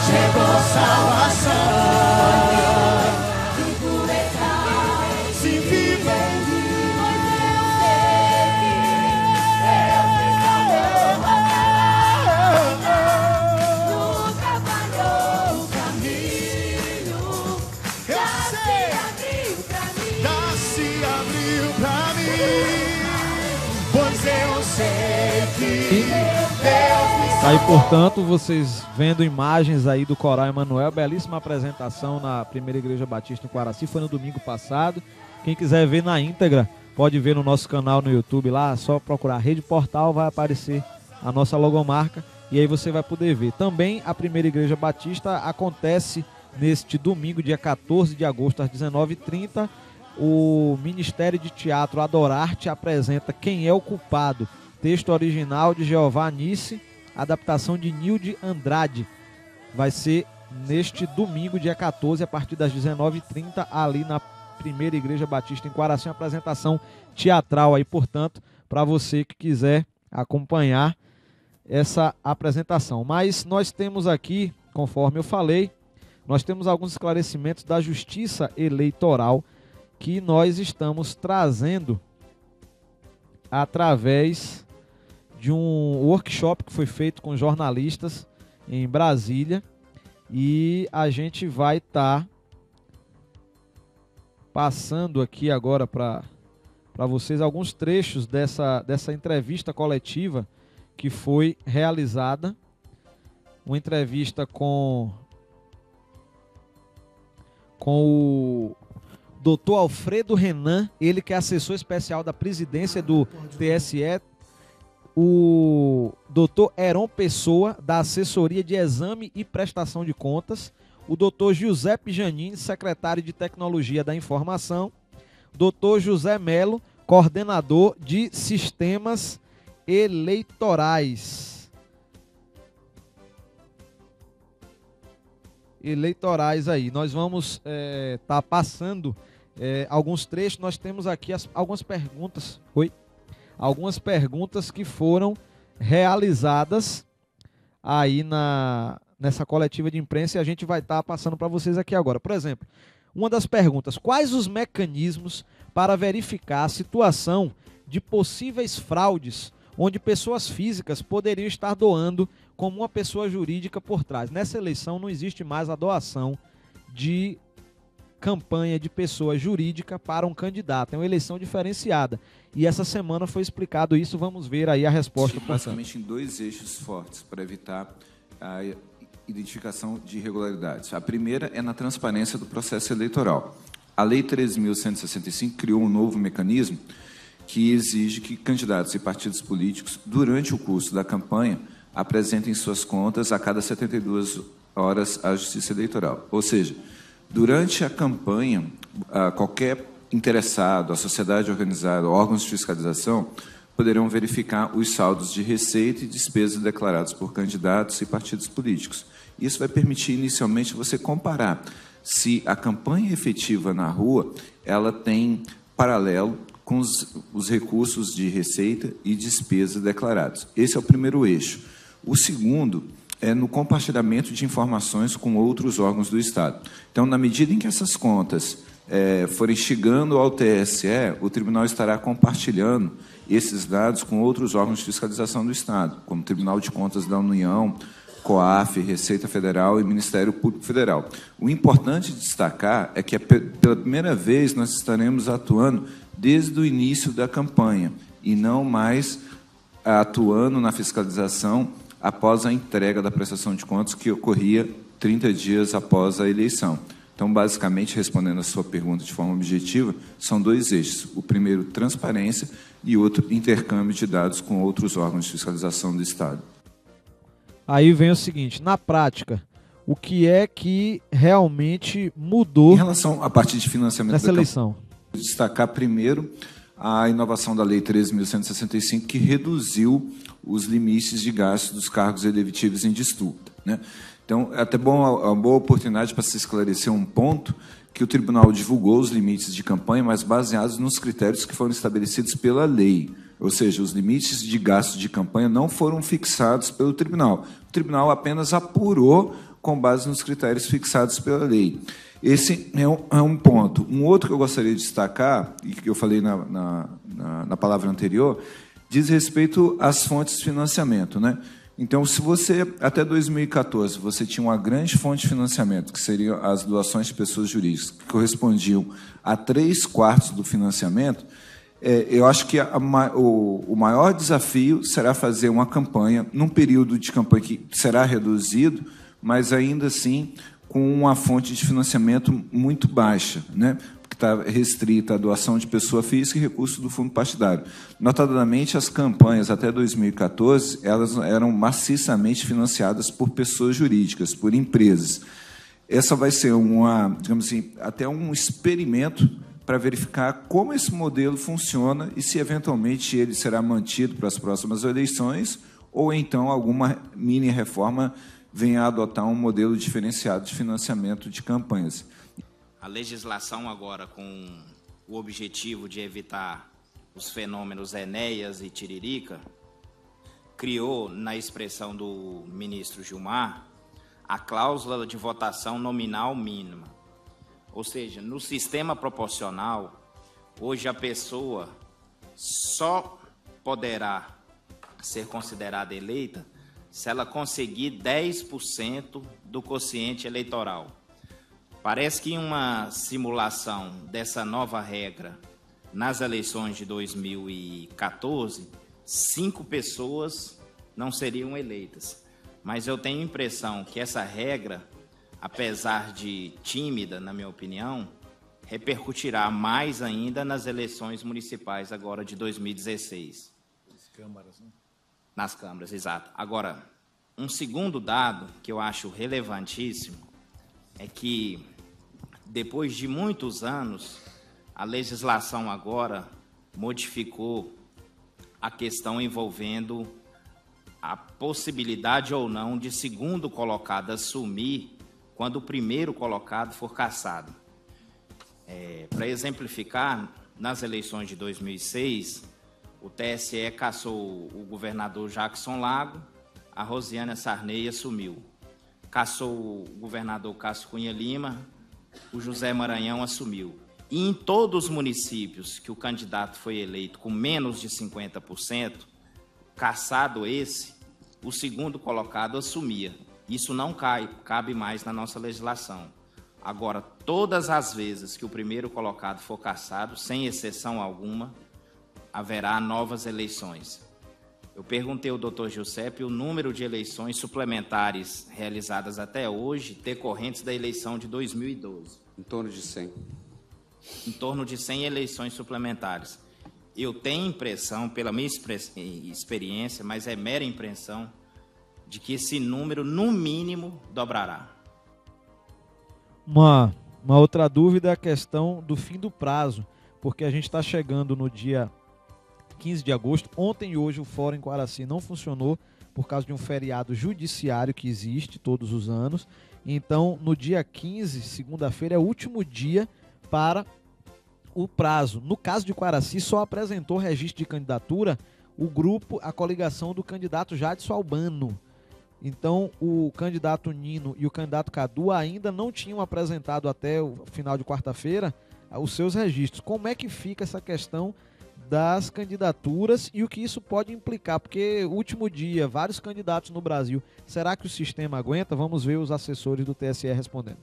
chegou salvação. Se vive em mim, pois eu sei que Deus me salvou. Aí, portanto, vocês vendo imagens aí do Coral Emanuel, belíssima apresentação na Primeira Igreja Batista em Quaraci, foi no domingo passado. Quem quiser ver na íntegra, pode ver no nosso canal no YouTube lá, só procurar Rede Portal, vai aparecer a nossa logomarca e aí você vai poder ver. Também a Primeira Igreja Batista acontece neste domingo, dia 14 de agosto, às 19h30. O Ministério de Teatro Adorarte apresenta Quem é o Culpado, texto original de Jeová Nice, adaptação de Nilde Andrade. Vai ser neste domingo, dia 14, a partir das 19h30, ali na Primeira Igreja Batista em Quaraci, uma apresentação teatral aí, portanto, para você que quiser acompanhar essa apresentação. Mas nós temos aqui, conforme eu falei, nós temos alguns esclarecimentos da Justiça Eleitoral que nós estamos trazendo através de um workshop que foi feito com jornalistas em Brasília, e a gente vai estar passando aqui agora para vocês alguns trechos dessa entrevista coletiva que foi realizada, uma entrevista com o Dr. Alfredo Renan, ele que é assessor especial da presidência do TSE, o Dr. Heron Pessoa, da assessoria de exame e prestação de contas, o Dr. Giuseppe Janine, secretário de tecnologia da informação, Dr. José Melo, coordenador de sistemas eleitorais aí. Nós vamos tá passando alguns trechos. Nós temos aqui algumas perguntas. Algumas perguntas que foram realizadas aí nessa coletiva de imprensa, e a gente vai estar passando para vocês aqui agora. Por exemplo, uma das perguntas: quais os mecanismos para verificar a situação de possíveis fraudes onde pessoas físicas poderiam estar doando como uma pessoa jurídica por trás? Nessa eleição não existe mais a doação de campanha de pessoa jurídica para um candidato. É uma eleição diferenciada. E essa semana foi explicado isso. Vamos ver aí a resposta. Basicamente em dois eixos fortes para evitar a identificação de irregularidades. A primeira é na transparência do processo eleitoral. A Lei 13.165 criou um novo mecanismo que exige que candidatos e partidos políticos, durante o curso da campanha, apresentem suas contas a cada 72 horas à Justiça Eleitoral. Ou seja, durante a campanha, qualquer interessado, a sociedade organizada, órgãos de fiscalização, poderão verificar os saldos de receita e despesas declarados por candidatos e partidos políticos. Isso vai permitir, inicialmente, você comparar se a campanha efetiva na rua ela tem paralelo com os recursos de receita e despesa declarados. Esse é o primeiro eixo. O segundo é no compartilhamento de informações com outros órgãos do Estado. Então, na medida em que essas contas forem chegando ao TSE, o tribunal estará compartilhando esses dados com outros órgãos de fiscalização do Estado, como o Tribunal de Contas da União, COAF, Receita Federal e Ministério Público Federal. O importante destacar é que, pela primeira vez, nós estaremos atuando desde o início da campanha e não mais atuando na fiscalização após a entrega da prestação de contas, que ocorria 30 dias após a eleição. Então, basicamente, respondendo a sua pergunta de forma objetiva, são dois eixos. O primeiro, transparência, e outro, intercâmbio de dados com outros órgãos de fiscalização do Estado. Aí vem o seguinte, na prática, o que é que realmente mudou em relação à parte de financiamento nessa eleição? Destacar primeiro a inovação da Lei 13.165, que reduziu os limites de gastos dos cargos eletivos em disputa, né? Então, é até uma boa oportunidade para se esclarecer um ponto, que o tribunal divulgou os limites de campanha, mas baseados nos critérios que foram estabelecidos pela lei. Ou seja, os limites de gasto de campanha não foram fixados pelo tribunal. O tribunal apenas apurou com base nos critérios fixados pela lei. Esse é um ponto. Um outro que eu gostaria de destacar, e que eu falei na palavra anterior, diz respeito às fontes de financiamento, né? Então, se você, até 2014, você tinha uma grande fonte de financiamento, que seriam as doações de pessoas jurídicas, que correspondiam a 3/4 do financiamento, eu acho que o maior desafio será fazer uma campanha, num período de campanha que será reduzido, mas ainda assim com uma fonte de financiamento muito baixa, né? Porque está restrita a doação de pessoa física e recursos do fundo partidário. Notadamente, as campanhas até 2014, elas eram maciçamente financiadas por pessoas jurídicas, por empresas. Essa vai ser digamos assim, até um experimento para verificar como esse modelo funciona e se, eventualmente, ele será mantido para as próximas eleições ou, então, alguma mini-reforma venha a adotar um modelo diferenciado de financiamento de campanhas. A legislação agora, com o objetivo de evitar os fenômenos Enéas e Tiririca, criou, na expressão do ministro Gilmar, a cláusula de votação nominal mínima. Ou seja, no sistema proporcional, hoje a pessoa só poderá ser considerada eleita se ela conseguir 10% do quociente eleitoral. Parece que em uma simulação dessa nova regra nas eleições de 2014, 5 pessoas não seriam eleitas. Mas eu tenho a impressão que essa regra, apesar de tímida, na minha opinião, repercutirá mais ainda nas eleições municipais agora de 2016. Nas câmaras, né? Nas câmaras, exato. Agora, um segundo dado que eu acho relevantíssimo é que, depois de muitos anos, a legislação agora modificou a questão envolvendo a possibilidade ou não de segundo colocado assumir quando o primeiro colocado for cassado. Para exemplificar, nas eleições de 2006, o TSE cassou o governador Jackson Lago, a Rosiana Sarney assumiu. Cassou o governador Cássio Cunha Lima, o José Maranhão assumiu. E em todos os municípios que o candidato foi eleito com menos de 50%, cassado esse, o segundo colocado assumia. Isso não cabe mais na nossa legislação. Agora, todas as vezes que o primeiro colocado for cassado, sem exceção alguma, haverá novas eleições. Eu perguntei ao Dr. Giuseppe o número de eleições suplementares realizadas até hoje, decorrentes da eleição de 2012. Em torno de 100. Em torno de 100 eleições suplementares. Eu tenho impressão, pela minha experiência, mas é mera impressão, de que esse número, no mínimo, dobrará. Uma outra dúvida é a questão do fim do prazo, porque a gente está chegando no dia 15 de agosto. Ontem e hoje o Fórum em Quaraci não funcionou por causa de um feriado judiciário que existe todos os anos. Então, no dia 15, segunda-feira, é o último dia para o prazo. No caso de Quaraci, só apresentou registro de candidatura o grupo, a coligação do candidato Jadson Albano. Então, o candidato Nino e o candidato Cadu ainda não tinham apresentado até o final de quarta-feira os seus registros. Como é que fica essa questão das candidaturas e o que isso pode implicar? Porque último dia, vários candidatos no Brasil. Será que o sistema aguenta? Vamos ver os assessores do TSE respondendo.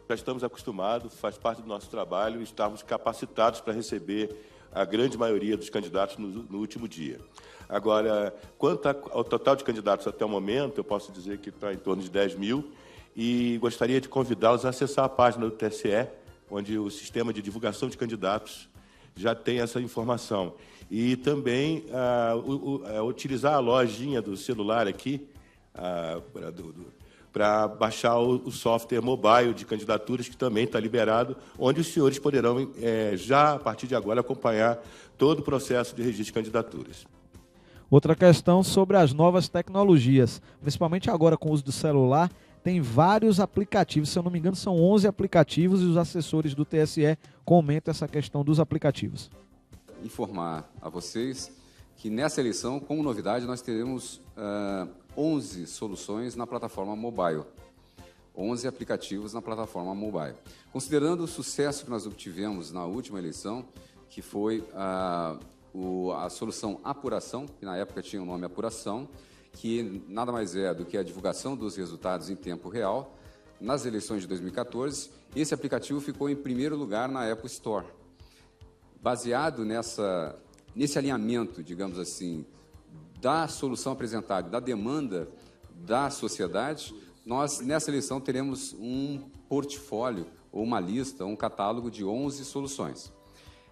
Já estamos acostumados, faz parte do nosso trabalho, estarmos capacitados para receber a grande maioria dos candidatos no último dia. Agora, quanto ao total de candidatos até o momento, eu posso dizer que está em torno de 10 mil e gostaria de convidá-los a acessar a página do TSE, onde o sistema de divulgação de candidatos já tem essa informação. E também utilizar a lojinha do celular aqui para baixar o software mobile de candidaturas, que também está liberado, onde os senhores poderão, já a partir de agora, acompanhar todo o processo de registro de candidaturas. Outra questão sobre as novas tecnologias, principalmente agora com o uso do celular, tem vários aplicativos, se eu não me engano são 11 aplicativos e os assessores do TSE comentam essa questão dos aplicativos. Informar a vocês que nessa eleição, como novidade, nós teremos 11 soluções na plataforma mobile. 11 aplicativos na plataforma mobile. Considerando o sucesso que nós obtivemos na última eleição, que foi a solução Apuração, que na época tinha o nome Apuração, que nada mais é do que a divulgação dos resultados em tempo real. Nas eleições de 2014, esse aplicativo ficou em primeiro lugar na Apple Store. Baseado nesse alinhamento, digamos assim, da solução apresentada, da demanda da sociedade, nós, nessa eleição, teremos um portfólio, ou uma lista, um catálogo de 11 soluções.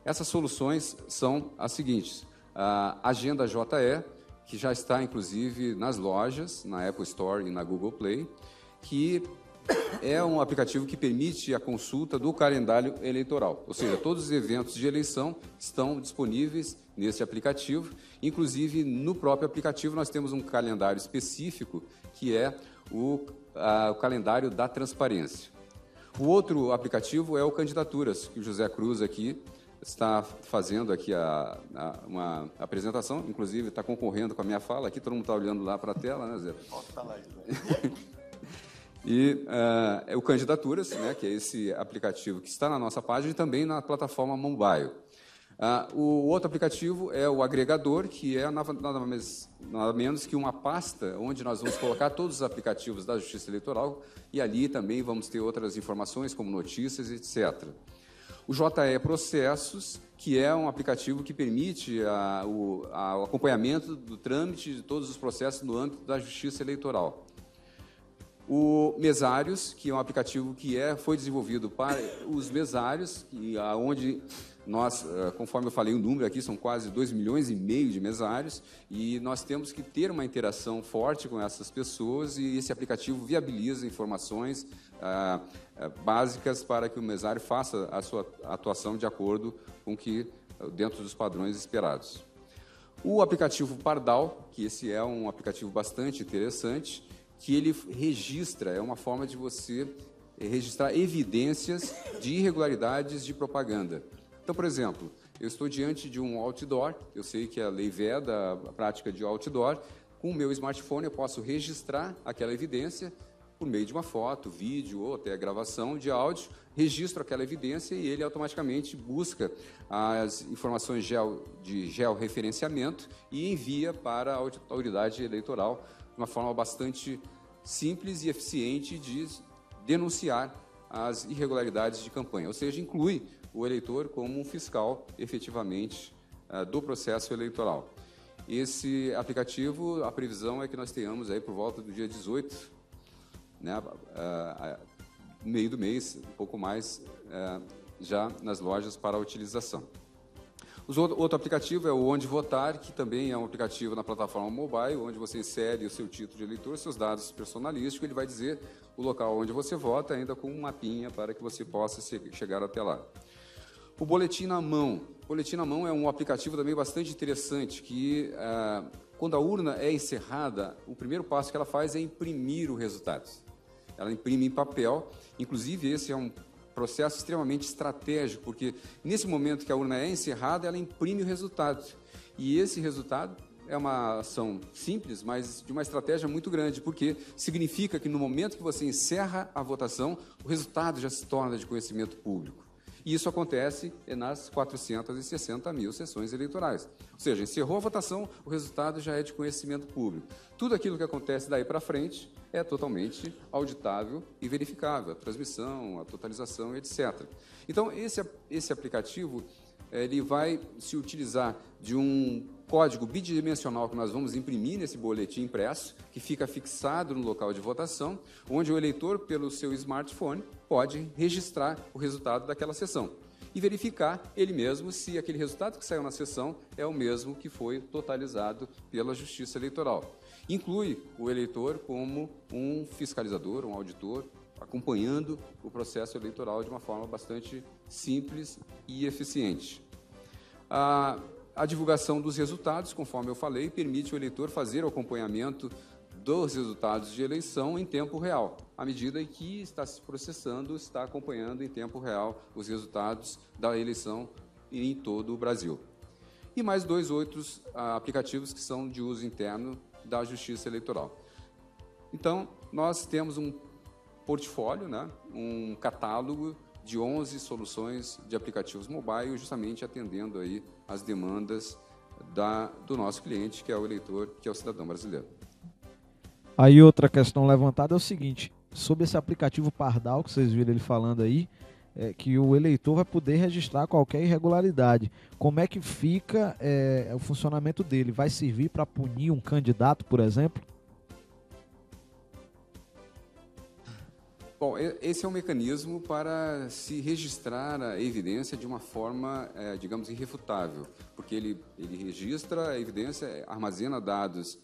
Essas soluções são as seguintes: a Agenda JE, que já está, inclusive, nas lojas, na Apple Store e na Google Play, que é um aplicativo que permite a consulta do calendário eleitoral. Ou seja, todos os eventos de eleição estão disponíveis nesse aplicativo. Inclusive, no próprio aplicativo, nós temos um calendário específico, que é o calendário da transparência. O outro aplicativo é o Candidaturas, que o José Cruz aqui está fazendo aqui uma apresentação, inclusive está concorrendo com a minha fala aqui, todo mundo está olhando lá para a tela, né, Zé? E o Candidaturas, né, que é esse aplicativo que está na nossa página e também na plataforma mobile. O outro aplicativo é o Agregador, que é nada menos que uma pasta onde nós vamos colocar todos os aplicativos da Justiça Eleitoral e ali também vamos ter outras informações como notícias, etc. O JE Processos, que é um aplicativo que permite o acompanhamento do trâmite de todos os processos no âmbito da Justiça Eleitoral. O Mesários, que é um aplicativo que foi desenvolvido para os mesários, onde nós, conforme eu falei o número aqui, são quase 2,5 milhões de mesários, e nós temos que ter uma interação forte com essas pessoas, e esse aplicativo viabiliza informações básicas para que o mesário faça a sua atuação de acordo com dentro dos padrões esperados. O aplicativo Pardal, que esse é um aplicativo bastante interessante, que ele registra, é uma forma de você registrar evidências de irregularidades de propaganda. Então, por exemplo, eu estou diante de um outdoor, eu sei que a lei veda a prática de outdoor, com o meu smartphone eu posso registrar aquela evidência por meio de uma foto, vídeo ou até gravação de áudio, registro aquela evidência e ele automaticamente busca as informações de georreferenciamento e envia para a autoridade eleitoral de uma forma bastante simples e eficiente de denunciar as irregularidades de campanha, ou seja, inclui o eleitor como um fiscal, efetivamente, do processo eleitoral. Esse aplicativo, a previsão é que nós tenhamos aí por volta do dia 18, né, no meio do mês, um pouco mais, já nas lojas para utilização. Outro aplicativo é o Onde Votar, que também é um aplicativo na plataforma mobile, onde você insere o seu título de eleitor, seus dados personalísticos, ele vai dizer o local onde você vota, ainda com um mapinha para que você possa chegar até lá. O Boletim na Mão. O Boletim na Mão é um aplicativo também bastante interessante, que quando a urna é encerrada, o primeiro passo que ela faz é imprimir o resultado. Ela imprime em papel, inclusive esse é um processo extremamente estratégico, porque nesse momento que a urna é encerrada, ela imprime o resultado. E esse resultado é uma ação simples, mas de uma estratégia muito grande, porque significa que no momento que você encerra a votação, o resultado já se torna de conhecimento público. E isso acontece nas 460 mil sessões eleitorais. Ou seja, encerrou a votação, o resultado já é de conhecimento público. Tudo aquilo que acontece daí para frente é totalmente auditável e verificável, a transmissão, a totalização, etc. Então, esse aplicativo ele vai se utilizar de um código bidimensional que nós vamos imprimir nesse boletim impresso, que fica fixado no local de votação, onde o eleitor, pelo seu smartphone, pode registrar o resultado daquela sessão e verificar ele mesmo se aquele resultado que saiu na sessão é o mesmo que foi totalizado pela Justiça Eleitoral. Inclui o eleitor como um fiscalizador, um auditor, acompanhando o processo eleitoral de uma forma bastante simples e eficiente. A divulgação dos resultados, conforme eu falei, permite o eleitor fazer o acompanhamento dos resultados de eleição em tempo real, à medida em que está se processando, está acompanhando em tempo real os resultados da eleição em todo o Brasil. E mais 2 outros aplicativos que são de uso interno da Justiça Eleitoral. Então, nós temos um portfólio, né, um catálogo de 11 soluções de aplicativos mobile, justamente atendendo aí as demandas do nosso cliente, que é o eleitor, que é o cidadão brasileiro. Aí outra questão levantada é o seguinte, sobre esse aplicativo Pardal, que vocês viram ele falando aí, que o eleitor vai poder registrar qualquer irregularidade. Como é que fica o funcionamento dele? Vai servir para punir um candidato, por exemplo? Bom, esse é um mecanismo para se registrar a evidência de uma forma, digamos, irrefutável, porque ele registra a evidência, armazena dados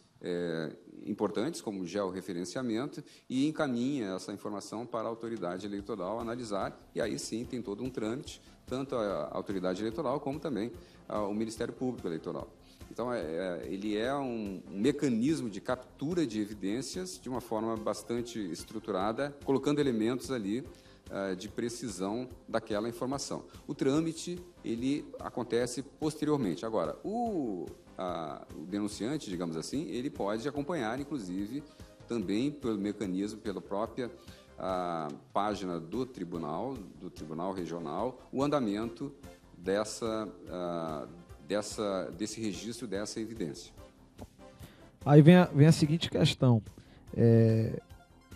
importantes, como georreferenciamento, e encaminha essa informação para a autoridade eleitoral analisar, e aí sim tem todo um trâmite, tanto a autoridade eleitoral como também o Ministério Público Eleitoral. Então, ele é um mecanismo de captura de evidências de uma forma bastante estruturada, colocando elementos ali de precisão daquela informação. O trâmite, ele acontece posteriormente. Agora, o denunciante, digamos assim, ele pode acompanhar, inclusive, também pelo mecanismo, pela própria página do Tribunal Regional, o andamento desse registro, dessa evidência. Aí vem a seguinte questão.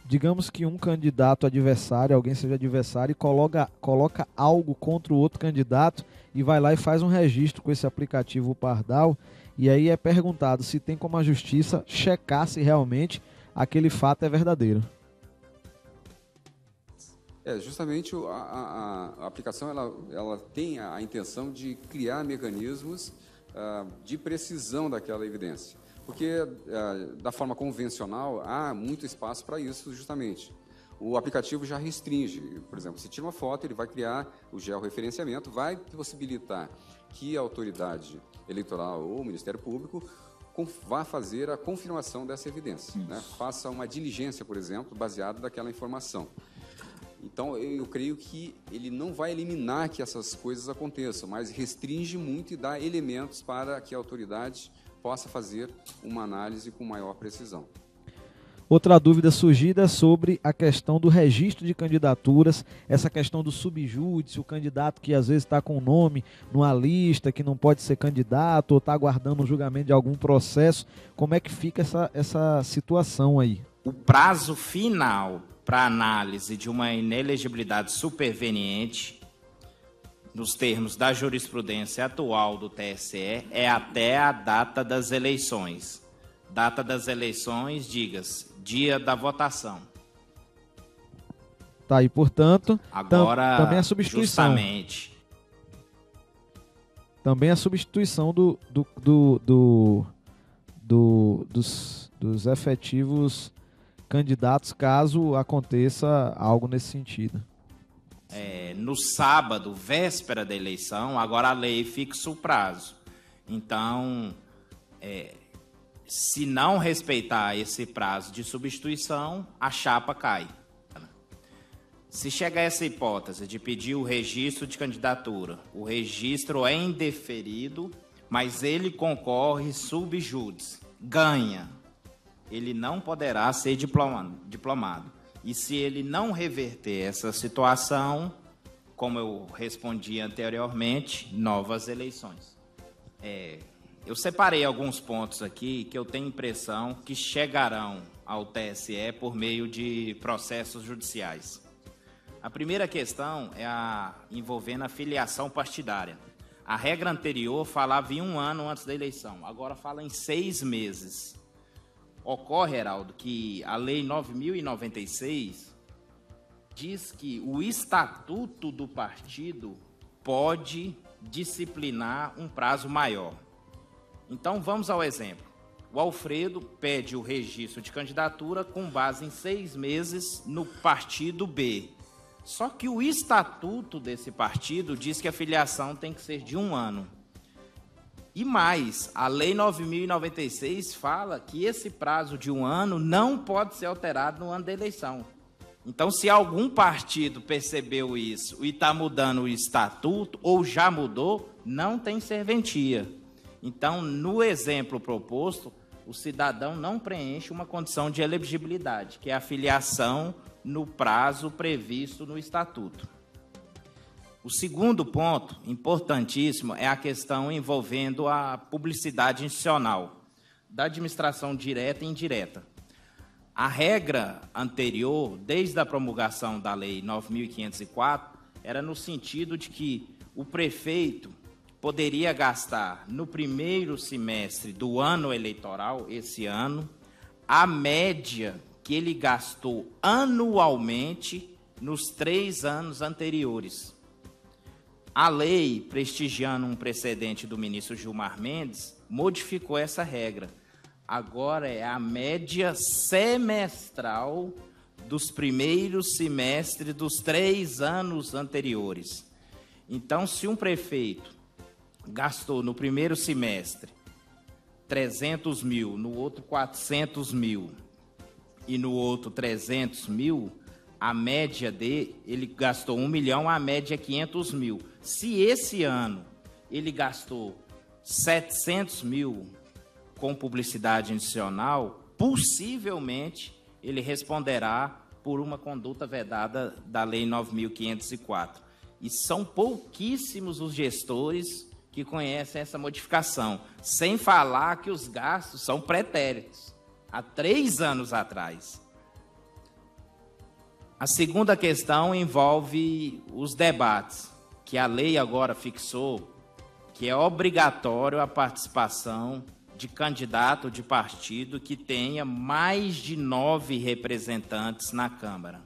Digamos que um candidato adversário, alguém seja adversário e coloca algo contra o outro candidato e vai lá e faz um registro com esse aplicativo Pardal, e aí é perguntado se tem como a justiça checar se realmente aquele fato é verdadeiro. Justamente a aplicação ela tem a intenção de criar mecanismos de precisão daquela evidência. Porque, da forma convencional, há muito espaço para isso, justamente. O aplicativo já restringe. Por exemplo, se tira uma foto, ele vai criar o georreferenciamento, vai possibilitar que a autoridade eleitoral ou o Ministério Público vá fazer a confirmação dessa evidência, né? Faça uma diligência, por exemplo, baseada naquela informação. Então, eu creio que ele não vai eliminar que essas coisas aconteçam, mas restringe muito e dá elementos para que a autoridade possa fazer uma análise com maior precisão. Outra dúvida surgida é sobre a questão do registro de candidaturas, essa questão do subjúdice, o candidato que às vezes está com o nome numa lista, que não pode ser candidato ou está aguardando o julgamento de algum processo. Como é que fica essa situação aí? O prazo final para análise de uma inelegibilidade superveniente nos termos da jurisprudência atual do TSE, é até a data das eleições. Data das eleições, diga-se, dia da votação. Tá aí, portanto, Agora, também a substituição. justamente, Também a substituição dos efetivos candidatos, caso aconteça algo nesse sentido. no sábado, véspera da eleição, agora a lei fixa o prazo. Então, se não respeitar esse prazo de substituição, a chapa cai. Se chegar essa hipótese de pedir o registro de candidatura, o registro é indeferido, mas ele concorre sub judice, ganha. Ele não poderá ser diplomado. E se ele não reverter essa situação, como eu respondi anteriormente, novas eleições. Eu separei alguns pontos aqui que eu tenho impressão que chegarão ao TSE por meio de processos judiciais. A primeira questão é envolvendo a filiação partidária. A regra anterior falava em 1 ano antes da eleição, agora fala em 6 meses. Ocorre, Heraldo, que a Lei 9.096 diz que o estatuto do partido pode disciplinar um prazo maior. Então, vamos ao exemplo. O Alfredo pede o registro de candidatura com base em 6 meses no partido B. Só que o estatuto desse partido diz que a filiação tem que ser de 1 ano. E mais, a Lei 9.096 fala que esse prazo de 1 ano não pode ser alterado no ano da eleição. Então, se algum partido percebeu isso e está mudando o estatuto, ou já mudou, não tem serventia. Então, no exemplo proposto, o cidadão não preenche uma condição de elegibilidade, que é a filiação no prazo previsto no estatuto. O segundo ponto, importantíssimo, é a questão envolvendo a publicidade institucional, da administração direta e indireta. A regra anterior, desde a promulgação da Lei 9.504, era no sentido de que o prefeito poderia gastar no primeiro semestre do ano eleitoral, esse ano, a média que ele gastou anualmente nos 3 anos anteriores. A lei, prestigiando um precedente do ministro Gilmar Mendes, modificou essa regra. Agora é a média semestral dos primeiros semestres dos 3 anos anteriores. Então, se um prefeito gastou no primeiro semestre 300 mil, no outro 400 mil e no outro 300 mil, a média ele gastou 1 milhão, a média é 500 mil. Se esse ano ele gastou 700 mil com publicidade institucional, possivelmente ele responderá por uma conduta vedada da Lei 9.504. E são pouquíssimos os gestores que conhecem essa modificação, sem falar que os gastos são pretéritos, há 3 anos atrás. A segunda questão envolve os debates, que a lei agora fixou, que é obrigatório a participação de candidato de partido que tenha mais de 9 representantes na Câmara.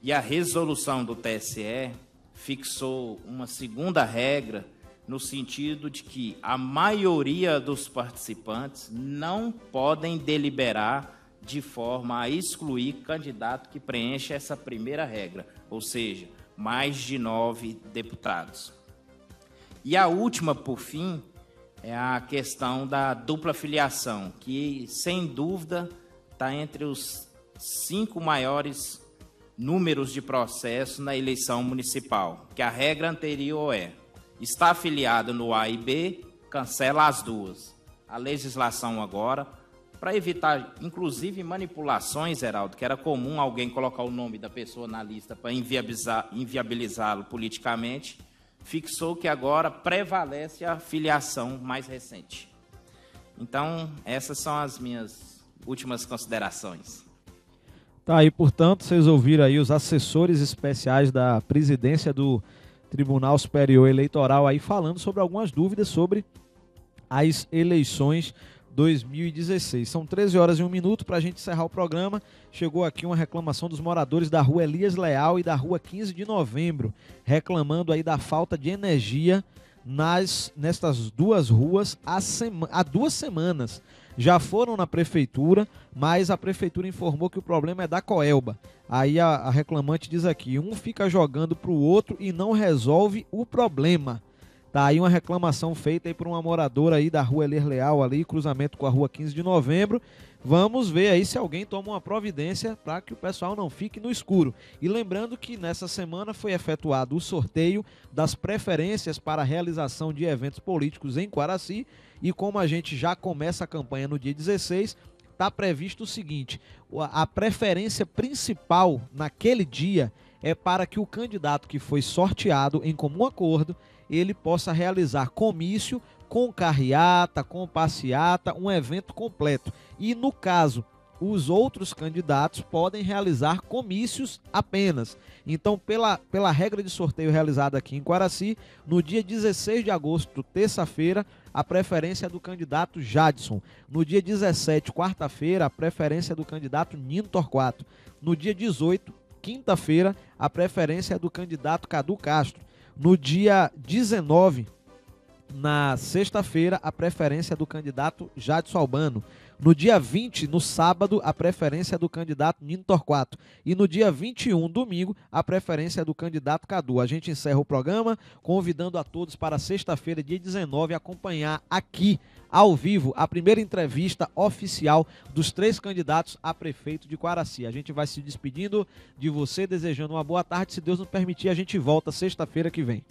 E a resolução do TSE fixou uma segunda regra no sentido de que a maioria dos participantes não podem deliberar de forma a excluir candidato que preencha essa primeira regra, ou seja, mais de 9 deputados. E a última, por fim, é a questão da dupla filiação, que, sem dúvida, está entre os 5 maiores números de processo na eleição municipal, que a regra anterior está afiliado no A e B, cancela as duas. A legislação agora, para evitar, inclusive, manipulações, Heraldo, que era comum alguém colocar o nome da pessoa na lista para inviabilizá-lo politicamente, fixou que agora prevalece a filiação mais recente. Então, essas são as minhas últimas considerações. Tá aí, portanto, vocês ouviram aí os assessores especiais da presidência do Tribunal Superior Eleitoral aí falando sobre algumas dúvidas sobre as eleições 2016. São 13 horas e 1 minuto para a gente encerrar o programa. Chegou aqui uma reclamação dos moradores da rua Elias Leal e da rua 15 de novembro, reclamando aí da falta de energia nestas duas ruas há 2 semanas. Já foram na prefeitura, mas a prefeitura informou que o problema é da Coelba. Aí a reclamante diz aqui, um fica jogando para o outro e não resolve o problema. Tá aí uma reclamação feita aí por uma moradora aí da rua Elias Leal, ali, cruzamento com a rua 15 de novembro. Vamos ver aí se alguém toma uma providência para que o pessoal não fique no escuro. E lembrando que nessa semana foi efetuado o sorteio das preferências para a realização de eventos políticos em Quaraci. E como a gente já começa a campanha no dia 16, está previsto o seguinte, a preferência principal naquele dia é para que o candidato que foi sorteado em comum acordo, ele possa realizar comício com carreata, com passeata, um evento completo. E no caso, os outros candidatos podem realizar comícios apenas. Então, pela regra de sorteio realizada aqui em Quaraci, no dia 16 de agosto, terça-feira, a preferência é do candidato Jadson. No dia 17, quarta-feira, a preferência é do candidato Nino Torquato. No dia 18, quinta-feira, a preferência é do candidato Cadu Castro. No dia 19, na sexta-feira, a preferência é do candidato Jadson Albano. No dia 20, no sábado, a preferência é do candidato Nino Torquato. E no dia 21, domingo, a preferência é do candidato Cadu. A gente encerra o programa convidando a todos para sexta-feira, dia 19, acompanhar aqui, ao vivo, a primeira entrevista oficial dos 3 candidatos a prefeito de Quaraci. A gente vai se despedindo de você, desejando uma boa tarde. Se Deus nos permitir, a gente volta sexta-feira que vem.